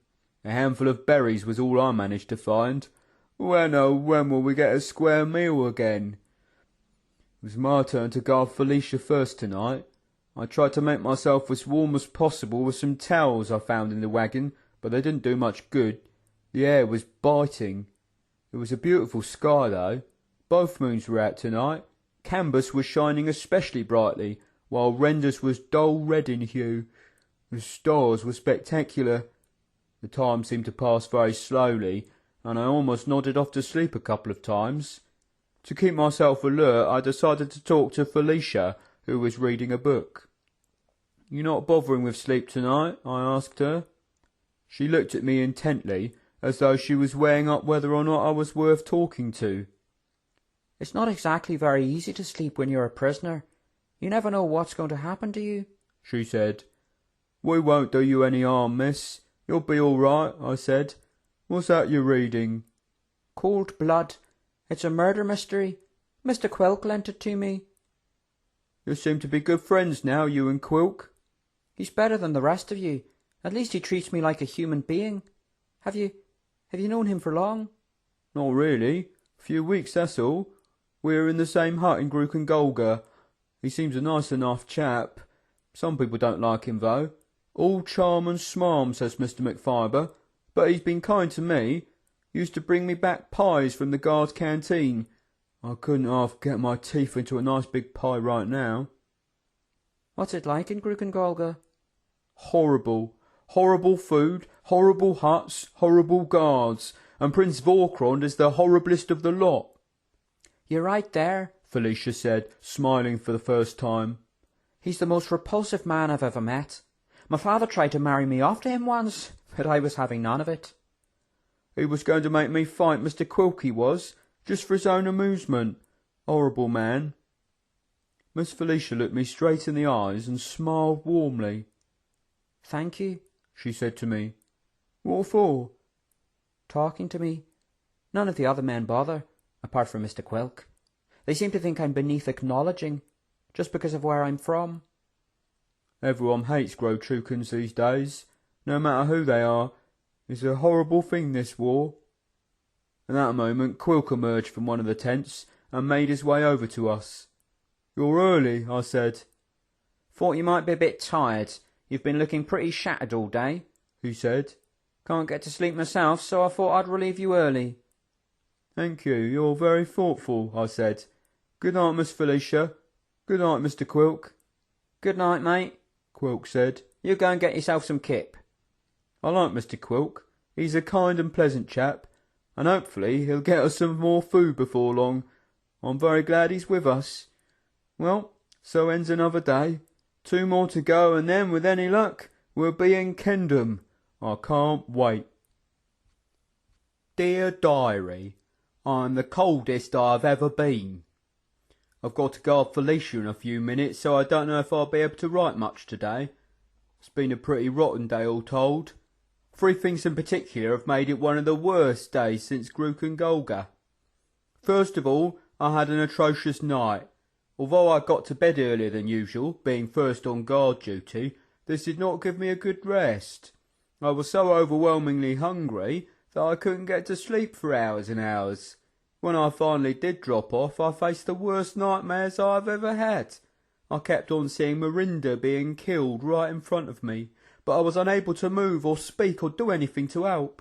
A handful of berries was all I managed to find. When, oh, when will we get a square meal again? It was my turn to guard Felicia first tonight. I tried to make myself as warm as possible with some towels I found in the wagon, but they didn't do much good. The air was biting. It was a beautiful sky, though. Both moons were out tonight. Cambus was shining especially brightly, while Rendus was dull red in hue. The stars were spectacular. The time seemed to pass very slowly, and I almost nodded off to sleep a couple of times. To keep myself alert, I decided to talk to Felicia, who was reading a book. "You not bothering with sleep tonight?" I asked her. She looked at me intently, as though she was weighing up whether or not I was worth talking to. "It's not exactly very easy to sleep when you're a prisoner. You never know what's going to happen to you," she said. "We won't do you any harm, miss. You'll be all right," I said. "What's that you're reading?" "Cold Blood. It's a murder mystery. Mr. Quilk lent it to me." "You seem to be good friends now, you and Quilk." "He's better than the rest of you. At least he treats me like a human being. Have you known him for long?" "Not really. A few weeks, that's all. We're in the same hut in Grukengalga. He seems a nice enough chap. Some people don't like him, though. All charm and smarm, says Mr. McFiber, but he's been kind to me. Used to bring me back pies from the guard's canteen. I couldn't half get my teeth into a nice big pie right now." "What's it like in Grukengalga?" "Horrible. Horrible food, horrible huts, horrible guards, and Prince Vorkrond is the horriblest of the lot." "You're right there," Felicia said, smiling for the first time. "He's the most repulsive man I've ever met. My father tried to marry me off to him once, but I was having none of it." "He was going to make me fight Mr. Quilk, he was, just for his own amusement. Horrible man." Miss Felicia looked me straight in the eyes and smiled warmly. "Thank you," she said to me. "What for?" "Talking to me. None of the other men bother, apart from Mr. Quilk. They seem to think I'm beneath acknowledging, just because of where I'm from." "Everyone hates Grotrucans these days, no matter who they are. It's a horrible thing, this war." At that moment Quilk emerged from one of the tents and made his way over to us. "You're early," I said. "Thought you might be a bit tired. You've been looking pretty shattered all day," he said. "Can't get to sleep myself, so I thought I'd relieve you early." "Thank you, you're very thoughtful," I said. "Good night, Miss Felicia. Good night, Mr. Quilk." "Good night, mate," Quilk said. "You go and get yourself some kip." I like Mr. Quilk. He's a kind and pleasant chap, and hopefully he'll get us some more food before long. I'm very glad he's with us. Well, so ends another day. 2 more to go, and then, with any luck, we'll be in Kendom. I can't wait. Dear Diary, I'm the coldest I've ever been. I've got to guard Felicia in a few minutes, so I don't know if I'll be able to write much today. It's been a pretty rotten day, all told. 3 things in particular have made it one of the worst days since Grukengalga. First of all, I had an atrocious night. Although I got to bed earlier than usual, being first on guard duty, this did not give me a good rest. I was so overwhelmingly hungry that I couldn't get to sleep for hours and hours. When I finally did drop off, I faced the worst nightmares I've ever had. I kept on seeing Mirinda being killed right in front of me, but I was unable to move or speak or do anything to help.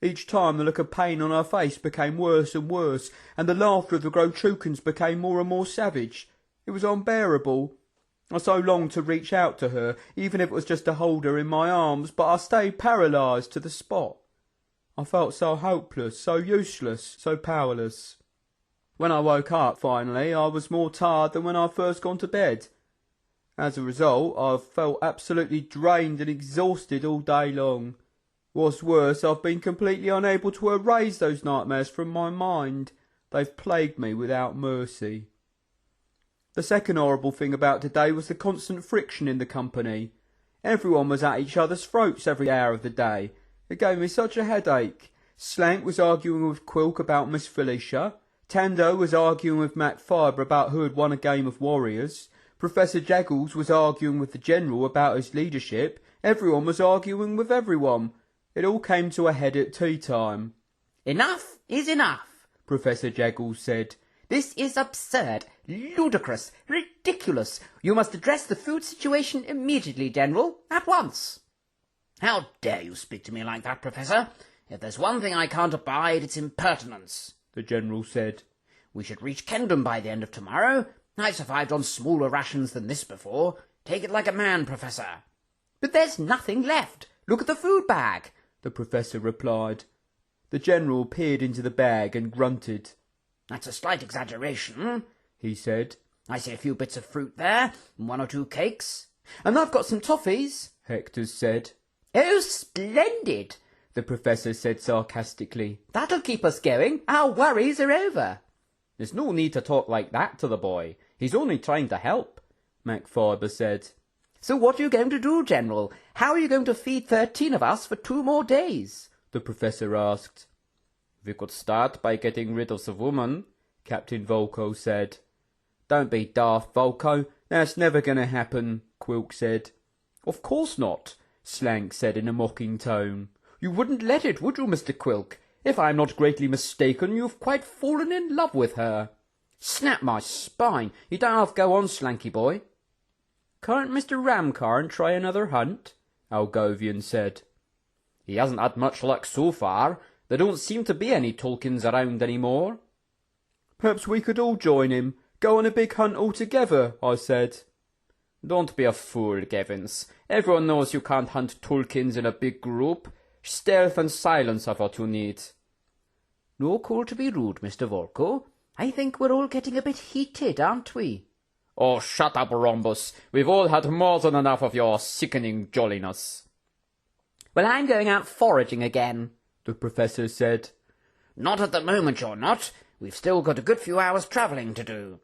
Each time the look of pain on her face became worse and worse, and the laughter of the Grotrucans became more and more savage. It was unbearable. I so longed to reach out to her, even if it was just to hold her in my arms, but I stayed paralysed to the spot. I felt so hopeless, so useless, so powerless. When I woke up, finally, I was more tired than when I first gone to bed. As a result, I've felt absolutely drained and exhausted all day long. What's worse, I've been completely unable to erase those nightmares from my mind. They've plagued me without mercy. The second horrible thing about today was the constant friction in the company. Everyone was at each other's throats every hour of the day. It gave me such a headache. Slank was arguing with Quilk about Miss Felicia. Tando was arguing with Mac Fibre about who had won a game of Warriors. Professor Jaggles was arguing with the General about his leadership. Everyone was arguing with everyone. It all came to a head at tea time. Enough is enough, Professor Jaggles said. This is absurd, ludicrous, ridiculous. You must address the food situation immediately, General, at once. How dare you speak to me like that, Professor? If there's one thing I can't abide, it's impertinence, the General said. We should reach Kendom by the end of tomorrow. I've survived on smaller rations than this before. Take it like a man, Professor. But there's nothing left. Look at the food bag, the Professor replied. The General peered into the bag and grunted. That's a slight exaggeration, he said. I see a few bits of fruit there, and 1 or 2 cakes. And I've got some toffees, Hector said. Oh, splendid, the Professor said sarcastically. That'll keep us going. Our worries are over. There's no need to talk like that to the boy. He's only trying to help, MacFiber said. So what are you going to do, General? How are you going to feed 13 of us for 2 more days? The Professor asked. We could start by getting rid of the woman, Captain Volko said. Don't be daft, Volko. That's never going to happen, Quilk said. Of course not, Slank said in a mocking tone. You wouldn't let it, would you, Mr. Quilk? If I am not greatly mistaken, you've quite fallen in love with her. Snap my spine. You don't have to go on, Slanky boy. Can't Mr. Ramcarn try another hunt? Algovian said. He hasn't had much luck so far. There don't seem to be any Tolkiens around any more. Perhaps we could all join him. Go on a big hunt all together, I said. Don't be a fool, Gevvins. Everyone knows you can't hunt Tolkiens in a big group. Stealth and silence are what you need. No call to be rude, Mr. Volko. I think we're all getting a bit heated, aren't we? Oh, shut up, Rhombus. We've all had more than enough of your sickening jolliness. Well, I'm going out foraging again, the Professor said. Not at the moment, you're not. We've still got a good few hours travelling to do.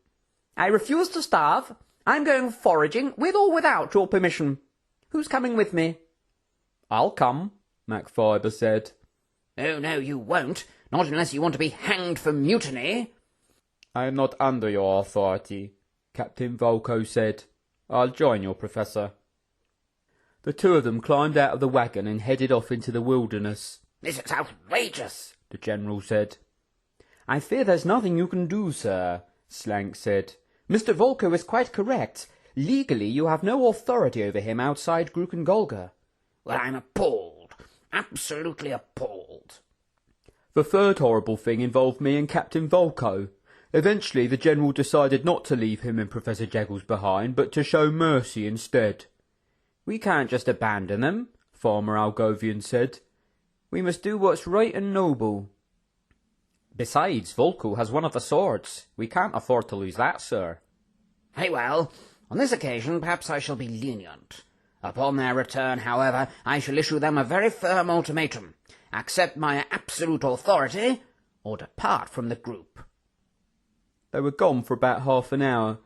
I refuse to starve. I'm going foraging, with or without your permission. Who's coming with me? I'll come, MacFiber said. Oh, no, you won't. Not unless you want to be hanged for mutiny. I am not under your authority, Captain Volko said. I'll join you, Professor. The two of them climbed out of the wagon and headed off into the wilderness. This is outrageous, the General said. I fear there's nothing you can do, sir, Slank said. Mr. Volko is quite correct. Legally, you have no authority over him outside Gruken-Golga. Well, I'm appalled. Absolutely appalled. The third horrible thing involved me and Captain Volko. Eventually, the General decided not to leave him and Professor Jaggles behind, but to show mercy instead. We can't just abandon them, Farmer Algovian said. We must do what's right and noble. Besides, Volko has one of the swords. We can't afford to lose that, sir. Very well. On this occasion, perhaps I shall be lenient. Upon their return, however, I shall issue them a very firm ultimatum. Accept my absolute authority, or depart from the group. They were gone for about half an hour.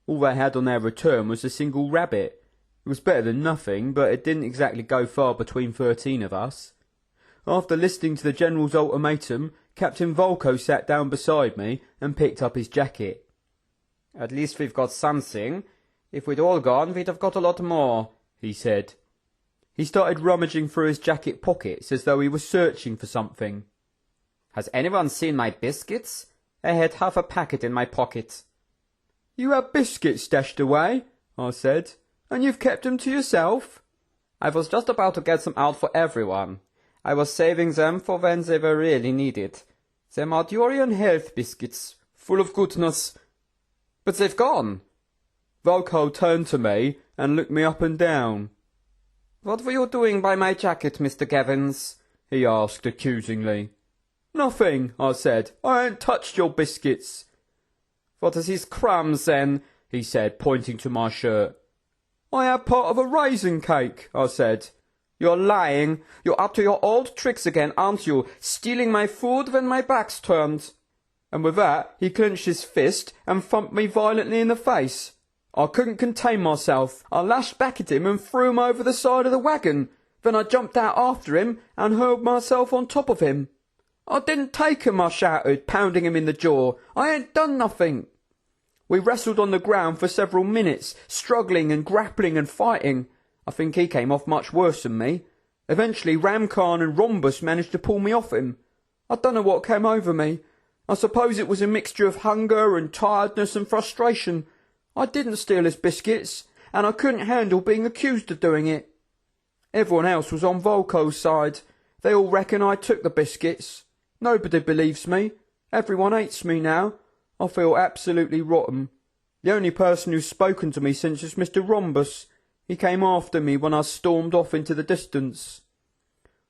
All they had on their return was a single rabbit. It was better than nothing, but it didn't exactly go far between 13 of us. After listening to the General's ultimatum, Captain Volko sat down beside me and picked up his jacket. At least we've got something. If we'd all gone, we'd have got a lot more, he said. He started rummaging through his jacket pockets as though he was searching for something. Has anyone seen my biscuits? I had half a packet in my pocket. You have biscuits stashed away, I said, and you've kept them to yourself? I was just about to get some out for everyone. I was saving them for when they were really needed. They're Mardurian health biscuits, full of goodness. But they've gone. Volko turned to me and looked me up and down. What were you doing by my jacket, Mr. Gevvins? He asked accusingly. Nothing, I said. I ain't touched your biscuits. What are these crumbs, then? He said, pointing to my shirt. I had part of a raisin cake, I said. You're lying. You're up to your old tricks again, aren't you? Stealing my food when my back's turned. And with that, he clenched his fist and thumped me violently in the face. I couldn't contain myself. I lashed back at him and threw him over the side of the wagon. Then I jumped out after him and hurled myself on top of him. I didn't take him, I shouted, pounding him in the jaw. I ain't done nothing. We wrestled on the ground for several minutes, struggling and grappling and fighting. I think he came off much worse than me. Eventually Ramkhan and Rhombus managed to pull me off him. I don't know what came over me. I suppose it was a mixture of hunger and tiredness and frustration. I didn't steal his biscuits, and I couldn't handle being accused of doing it. Everyone else was on Volko's side. They all reckon I took the biscuits. Nobody believes me. Everyone hates me now. I feel absolutely rotten. The only person who's spoken to me since is Mr. Rhombus. He came after me when I stormed off into the distance.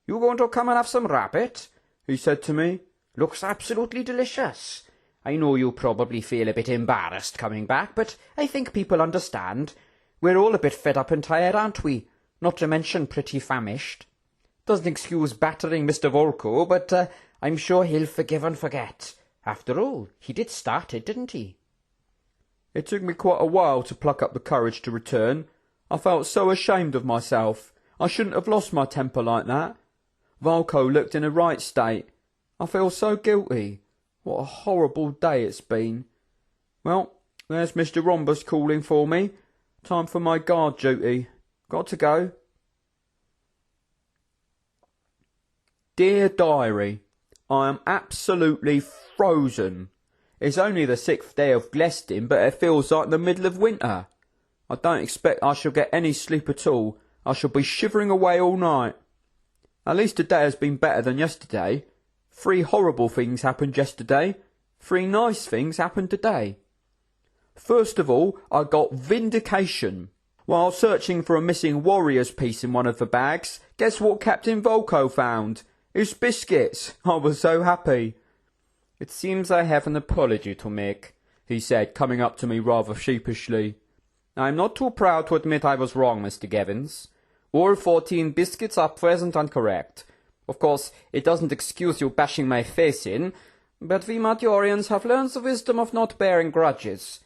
"You going to come and have some rabbit?" he said to me. "Looks absolutely delicious. I know you probably feel a bit embarrassed coming back, but I think people understand. We're all a bit fed up and tired, aren't we? Not to mention pretty famished. Doesn't excuse battering Mr. Volko, but I'm sure he'll forgive and forget. After all, he did start it, didn't he?" It took me quite a while to pluck up the courage to return. I felt so ashamed of myself. I shouldn't have lost my temper like that. Volko looked in a right state. I feel so guilty. What a horrible day it's been. Well, there's Mr. Rhombus calling for me. Time for my guard duty. Got to go. Dear Diary, I am absolutely frozen. It's only the 6th day of Glestin, but it feels like the middle of winter. I don't expect I shall get any sleep at all. I shall be shivering away all night. At least today has been better than yesterday. 3 horrible things happened yesterday. 3 nice things happened today. First of all, I got vindication. While searching for a missing warrior's piece in one of the bags, guess what Captain Volko found? His biscuits. I was so happy. "It seems I have an apology to make," he said, coming up to me rather sheepishly. "I'm not too proud to admit I was wrong, Mr. Gevvins. All 14 biscuits are present and correct. Of course, it doesn't excuse you bashing my face in, but we Majorians have learned the wisdom of not bearing grudges.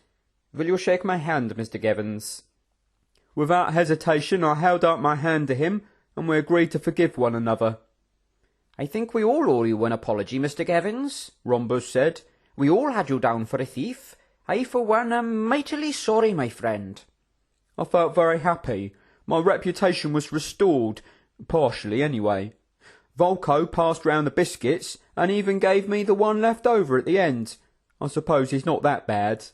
Will you shake my hand, Mr. Gevvins?" Without hesitation, I held out my hand to him, and we agreed to forgive one another. "I think we all owe you an apology, Mr. Gevvins," Rhombus said. "We all had you down for a thief. I, for one, am mightily sorry, my friend." I felt very happy. My reputation was restored, partially anyway. Volko passed round the biscuits, and even gave me the one left over at the end. I suppose he's not that bad.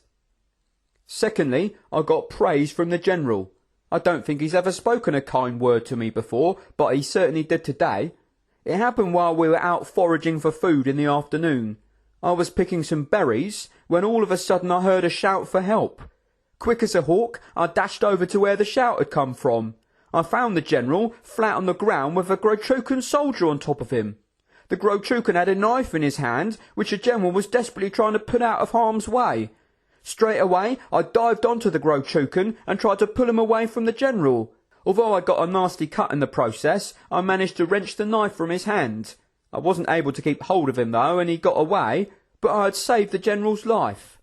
Secondly, I got praise from the General. I don't think he's ever spoken a kind word to me before, but he certainly did today. It happened while we were out foraging for food in the afternoon. I was picking some berries, when all of a sudden I heard a shout for help. Quick as a hawk, I dashed over to where the shout had come from. I found the General flat on the ground with a Grochukan soldier on top of him. The Grochukan had a knife in his hand, which the General was desperately trying to put out of harm's way. Straight away, I dived onto the Grochukan and tried to pull him away from the General. Although I got a nasty cut in the process, I managed to wrench the knife from his hand. I wasn't able to keep hold of him though, and he got away, but I had saved the General's life.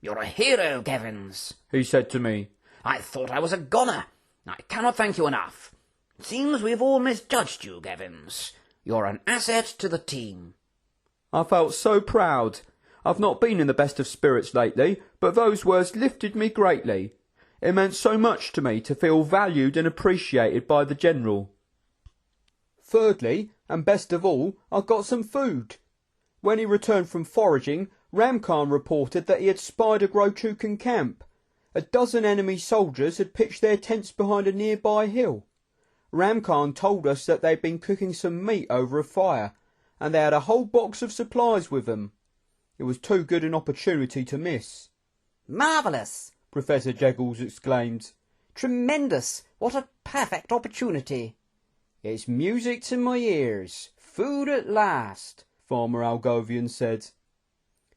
"You're a hero, Gevvins," he said to me. "I thought I was a goner. I cannot thank you enough. It seems we've all misjudged you, Gevvins. You're an asset to the team." I felt so proud. I've not been in the best of spirits lately, but those words lifted me greatly. It meant so much to me to feel valued and appreciated by the General. Thirdly, and best of all, I got some food. When he returned from foraging, Ramkhan reported that he had spied a Grochukan camp. A dozen enemy soldiers had pitched their tents behind a nearby hill. Ramkhan told us that they'd been cooking some meat over a fire, and they had a whole box of supplies with them. It was too good an opportunity to miss. "Marvellous!" Professor Jeggles exclaimed. "Tremendous! What a perfect opportunity!" "It's music to my ears. Food at last," Farmer Algovian said.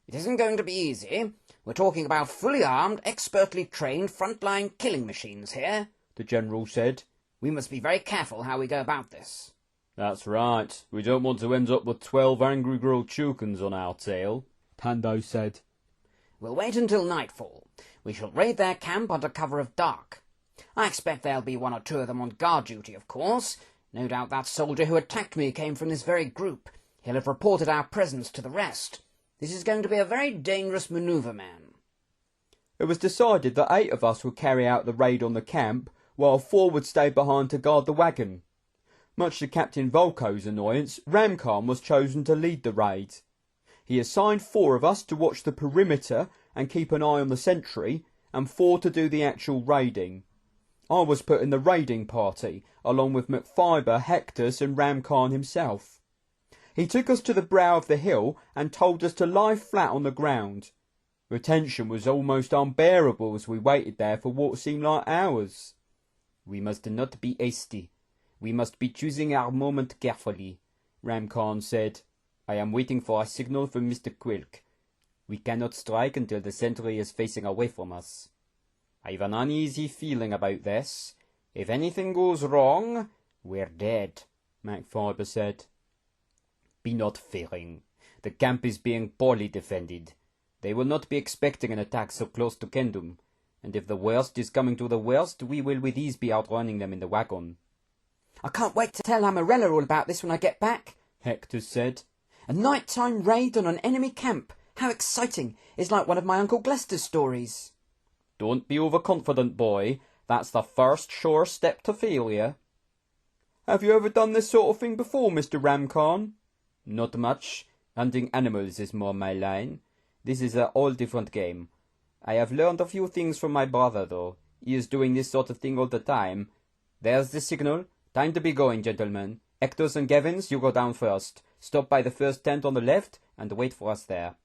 "It isn't going to be easy. We're talking about fully armed, expertly trained frontline killing machines here," the General said. "We must be very careful how we go about this." "That's right. We don't want to end up with 12 angry Grochukans on our tail," Pando said. "We'll wait until nightfall. We shall raid their camp under cover of dark. I expect there'll be 1 or 2 of them on guard duty, of course. No doubt that soldier who attacked me came from this very group. He'll have reported our presence to the rest. This is going to be a very dangerous manoeuvre, man." It was decided that 8 of us would carry out the raid on the camp, while 4 would stay behind to guard the wagon. Much to Captain Volko's annoyance, Ramkhan was chosen to lead the raid. He assigned 4 of us to watch the perimeter and keep an eye on the sentry, and 4 to do the actual raiding. I was put in the raiding party, along with McFiber, Hectus and Ramkhan himself. He took us to the brow of the hill and told us to lie flat on the ground. The tension was almost unbearable as we waited there for what seemed like hours. "We must not be hasty. We must be choosing our moment carefully," Ramkhan said. "I am waiting for a signal from Mr. Quilk. We cannot strike until the sentry is facing away from us. I've an uneasy feeling about this. If anything goes wrong, we're dead," McFiber said. "Be not fearing. The camp is being poorly defended. They will not be expecting an attack so close to Kendum, and if the worst is coming to the worst, we will with ease be outrunning them in the wagon." "I can't wait to tell Amarella all about this when I get back," Hector said. "A nighttime raid on an enemy camp. How exciting. It's like one of my Uncle Glester's stories." "Don't be overconfident, boy. That's the first sure step to failure." "Have you ever done this sort of thing before, Mr. Ramkhan?" "Not much. Hunting animals is more my line. This is a all different game. I have learned a few things from my brother, though. He is doing this sort of thing all the time. There's the signal. Time to be going, gentlemen. Hector and Gevvins, you go down first. Stop by the first tent on the left and wait for us there."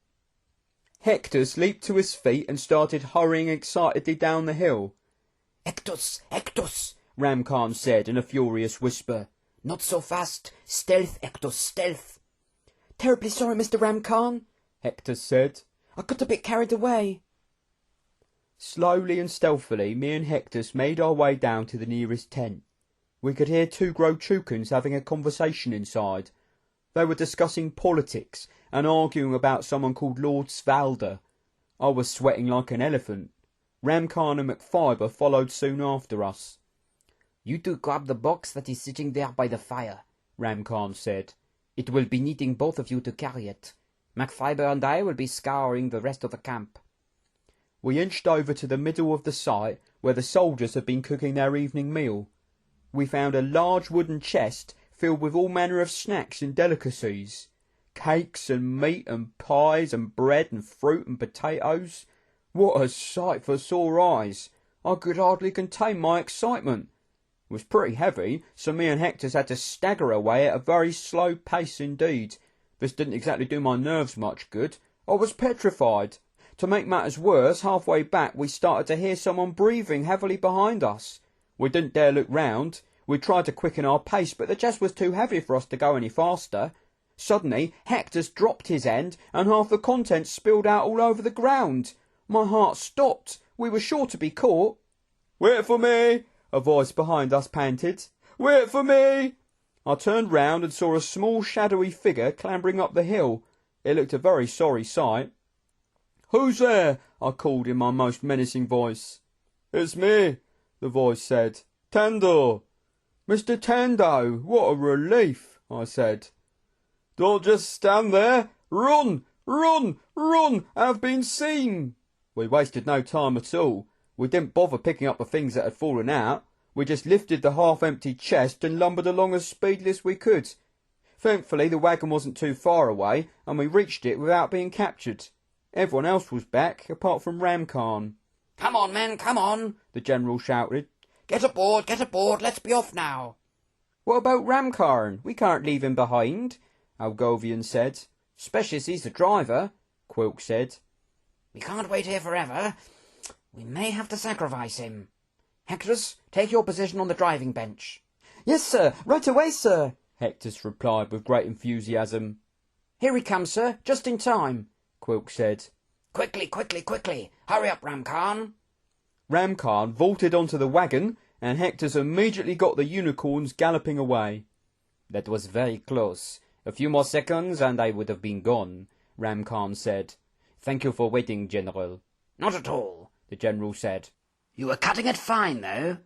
Hector leaped to his feet and started hurrying excitedly down the hill. "Hectus, Hectus," Ramkhan said in a furious whisper. "Not so fast. Stealth, Hectus, stealth." "Terribly sorry, Mr. Ramkhan," Hector said. "I got a bit carried away." Slowly and stealthily, me and Hector made our way down to the nearest tent. We could hear 2 Grochukans having a conversation inside. They were discussing politics and arguing about someone called Lord Svalda. I was sweating like an elephant. Ramkhan and McFiber followed soon after us. "You 2 grab the box that is sitting there by the fire," Ramkhan said. "It will be needing both of you to carry it. McFiber and I will be scouring the rest of the camp." We inched over to the middle of the site where the soldiers had been cooking their evening meal. We found a large wooden chest filled with all manner of snacks and delicacies. Cakes and meat and pies and bread and fruit and potatoes. What a sight for sore eyes! I could hardly contain my excitement. It was pretty heavy, so me and Hector had to stagger away at a very slow pace indeed. This didn't exactly do my nerves much good. I was petrified. To make matters worse, halfway back we started to hear someone breathing heavily behind us. We didn't dare look round. We tried to quicken our pace, but the chest was too heavy for us to go any faster. Suddenly, Hector's dropped his end, and half the contents spilled out all over the ground. My heart stopped. We were sure to be caught. "Wait for me!" a voice behind us panted. "Wait for me!" I turned round and saw a small shadowy figure clambering up the hill. It looked a very sorry sight. "Who's there?" I called in my most menacing voice. "It's me," the voice said. "Tando." "Mr. Tando, what a relief," I said. "Don't just stand there. Run, run, run. I've been seen." We wasted no time at all. We didn't bother picking up the things that had fallen out. We just lifted the half-empty chest and lumbered along as speedily as we could. Thankfully, the wagon wasn't too far away, and we reached it without being captured. Everyone else was back, apart from Ramkhan. "Come on, men, come on," the general shouted. Get aboard, let's be off now." "What about Ramkhan? We can't leave him behind," Algovian said. "Especially as he's the driver," Quilk said. "We can't wait here forever. We may have to sacrifice him. Hectus, take your position on the driving bench." "Yes, sir, right away, sir," Hectus replied with great enthusiasm. "Here he comes, sir, just in time," Quilk said. Quickly, quickly. Hurry up, Ramkhan." Ramkhan vaulted onto the wagon, and Hector immediately got the unicorns galloping away. "That was very close. A few more seconds and I would have been gone," Ramkhan said. "Thank you for waiting, General." "Not at all," the General said. "You were cutting it fine, though."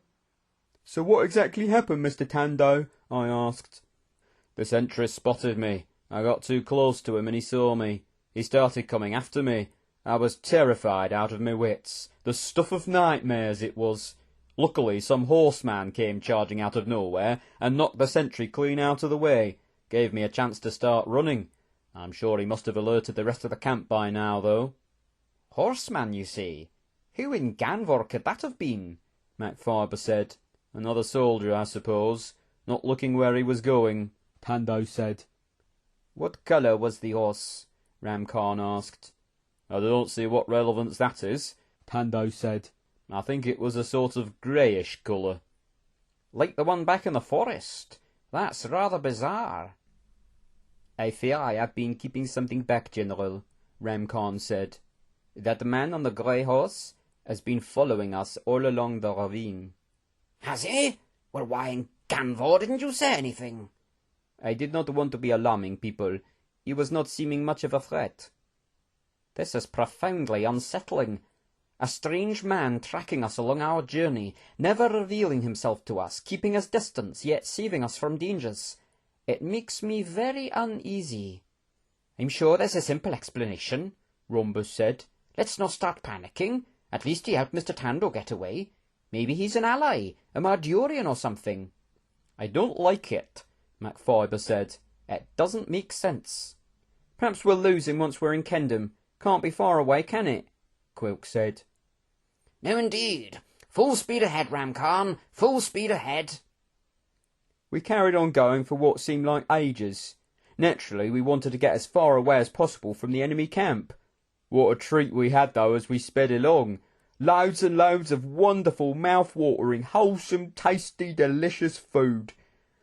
"So what exactly happened, Mr. Tando?" I asked. "The sentry spotted me. I got too close to him and he saw me. He started coming after me. I was terrified out of my wits. The stuff of nightmares it was. Luckily, some horseman came charging out of nowhere and knocked the sentry clean out of the way. Gave me a chance to start running. I'm sure he must have alerted the rest of the camp by now, though. Horseman, you say? Who in Ganvor could that have been? MacFiber said. Another soldier, I suppose, not looking where he was going. Pando said. What colour was the horse? Ramkhan asked. I don't see what relevance that is, Pando said. I think it was a sort of greyish colour. Like the one back in the forest? That's rather bizarre. I fear I have been keeping something back, General, Ramkhan said. That man on the grey horse has been following us all along the ravine. Has he? Well, why in Ganvor didn't you say anything? I did not want to be alarming people. He was not seeming much of a threat. This is profoundly unsettling. A strange man tracking us along our journey, never revealing himself to us, keeping us distant, yet saving us from dangers. It makes me very uneasy. I'm sure there's a simple explanation, Rhombus said. Let's not start panicking. At least he helped Mr. Tando get away. Maybe he's an ally, a Mardurian or something. I don't like it, MacFiber said. It doesn't make sense. Perhaps we'll lose him once we're in Kendham. Can't be far away, can it? Quilk said. No, indeed. Full speed ahead, Ramkhan. Full speed ahead. We carried on going for what seemed like ages. Naturally, we wanted to get as far away as possible from the enemy camp. What a treat we had, though, as we sped along. Loads and loads of wonderful, mouth-watering, wholesome, tasty, delicious food.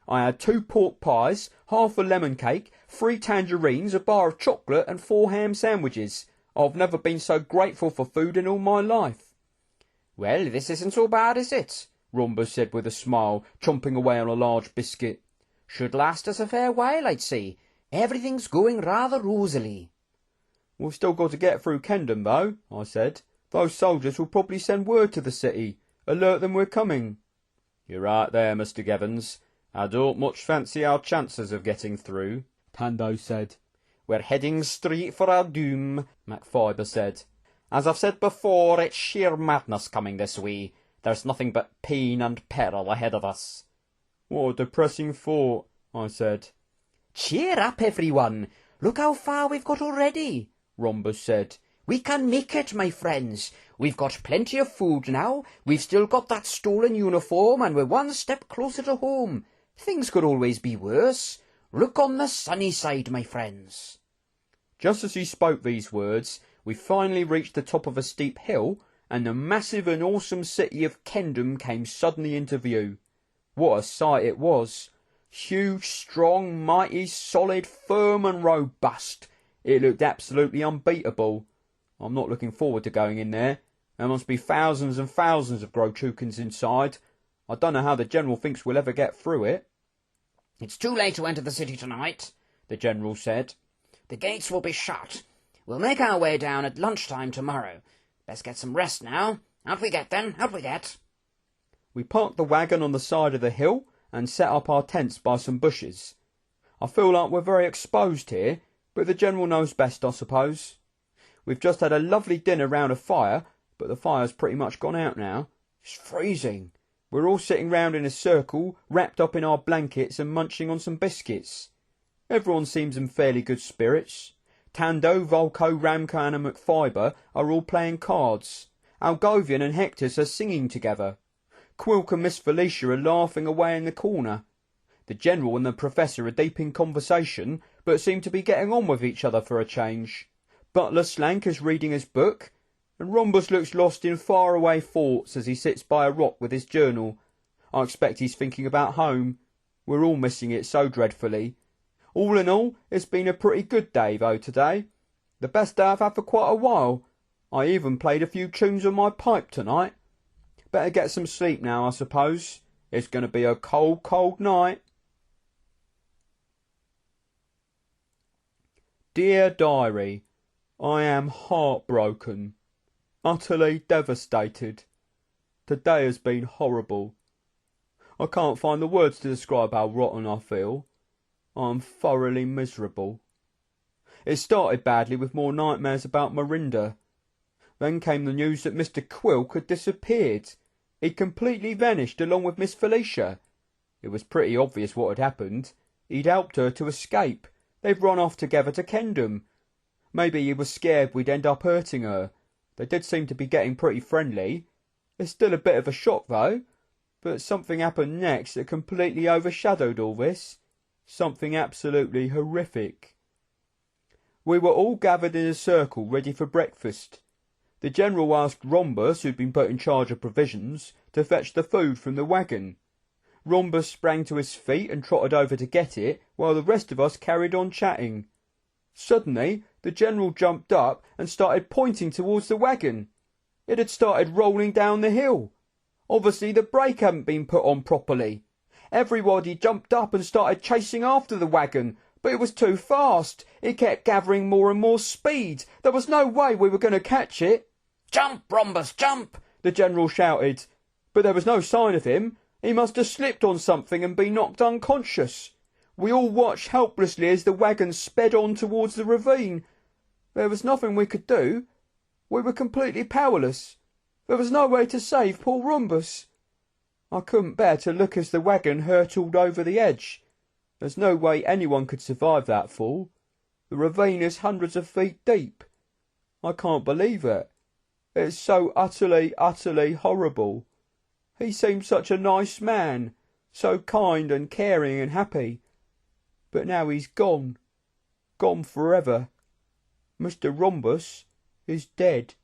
I had 2 pork pies, half a lemon cake, 3 tangerines, a bar of chocolate and 4 ham sandwiches. I've never been so grateful for food in all my life. Well, this isn't so bad, is it? Rhombus said with a smile, chomping away on a large biscuit. Should last us a fair while, I'd say. Everything's going rather rosily. We've still got to get through Kendham, though, I said. Those soldiers will probably send word to the city, alert them we're coming. You're right there, Mr. Gevvins. I don't much fancy our chances of getting through, Pando said. We're heading straight for our doom, MacFiber said. As I've said before, it's sheer madness coming this way. There's nothing but pain and peril ahead of us. What a depressing thought, I said. Cheer up, everyone. Look how far we've got already, Rhombus said. We can make it, my friends. We've got plenty of food now. We've still got that stolen uniform, and we're one step closer to home. Things could always be worse. Look on the sunny side, my friends. Just as he spoke these words, we finally reached the top of a steep hill, and the massive and awesome city of Kendham came suddenly into view. What a sight it was! Huge, strong, mighty, solid, firm and robust. It looked absolutely unbeatable. I'm not looking forward to going in there. There must be thousands and thousands of Grochukans inside. I don't know how the General thinks we'll ever get through it. It's too late to enter the city tonight, the General said. The gates will be shut. We'll make our way down at lunchtime tomorrow. Best get some rest now. Out we get then, out we get. We parked the wagon on the side of the hill and set up our tents by some bushes. I feel like we're very exposed here, but the General knows best, I suppose. We've just had a lovely dinner round a fire, but the fire's pretty much gone out now. It's freezing. We're all sitting round in a circle, wrapped up in our blankets and munching on some biscuits. Everyone seems in fairly good spirits. Tando, Volko, Ramkhan and MacFiber are all playing cards. Algovian and Hectus are singing together. Quilk and Miss Felicia are laughing away in the corner. The General and the Professor are deep in conversation, but seem to be getting on with each other for a change. Butler Slank is reading his book, and Rhombus looks lost in faraway thoughts as he sits by a rock with his journal. I expect he's thinking about home. We're all missing it so dreadfully. All in all, it's been a pretty good day, though, today. The best day I've had for quite a while. I even played a few tunes on my pipe tonight. Better get some sleep now, I suppose. It's going to be a cold, cold night. Dear Diary, I am heartbroken, utterly devastated. Today has been horrible. I can't find the words to describe how rotten I feel. I am thoroughly miserable. It started badly with more nightmares about Marinda. Then came the news that Mr. Quilk had disappeared. He'd completely vanished along with Miss Felicia. It was pretty obvious what had happened. He'd helped her to escape. They'd run off together to Kendham. Maybe he was scared we'd end up hurting her. They did seem to be getting pretty friendly. It's still a bit of a shock, though. But something happened next that completely overshadowed all this. Something absolutely horrific. We were all gathered in a circle ready for breakfast. The General asked Rhombus, who'd been put in charge of provisions, to fetch the food from the wagon. Rhombus sprang to his feet and trotted over to get it, while the rest of us carried on chatting. Suddenly, the General jumped up and started pointing towards the wagon. It had started rolling down the hill. Obviously the brake hadn't been put on properly. Everybody jumped up and started chasing after the wagon, but it was too fast. It kept gathering more and more speed. There was no way we were going to catch it. "Jump, Rhombus, jump!" the General shouted. But there was no sign of him. He must have slipped on something and been knocked unconscious. We all watched helplessly as the wagon sped on towards the ravine. There was nothing we could do. We were completely powerless. There was no way to save poor Rhombus. I couldn't bear to look as the wagon hurtled over the edge. There's no way anyone could survive that fall. The ravine is hundreds of feet deep. I can't believe it. It's so utterly, utterly horrible. He seemed such a nice man, so kind and caring and happy. But now he's gone. Gone forever. Mr. Rhombus is dead.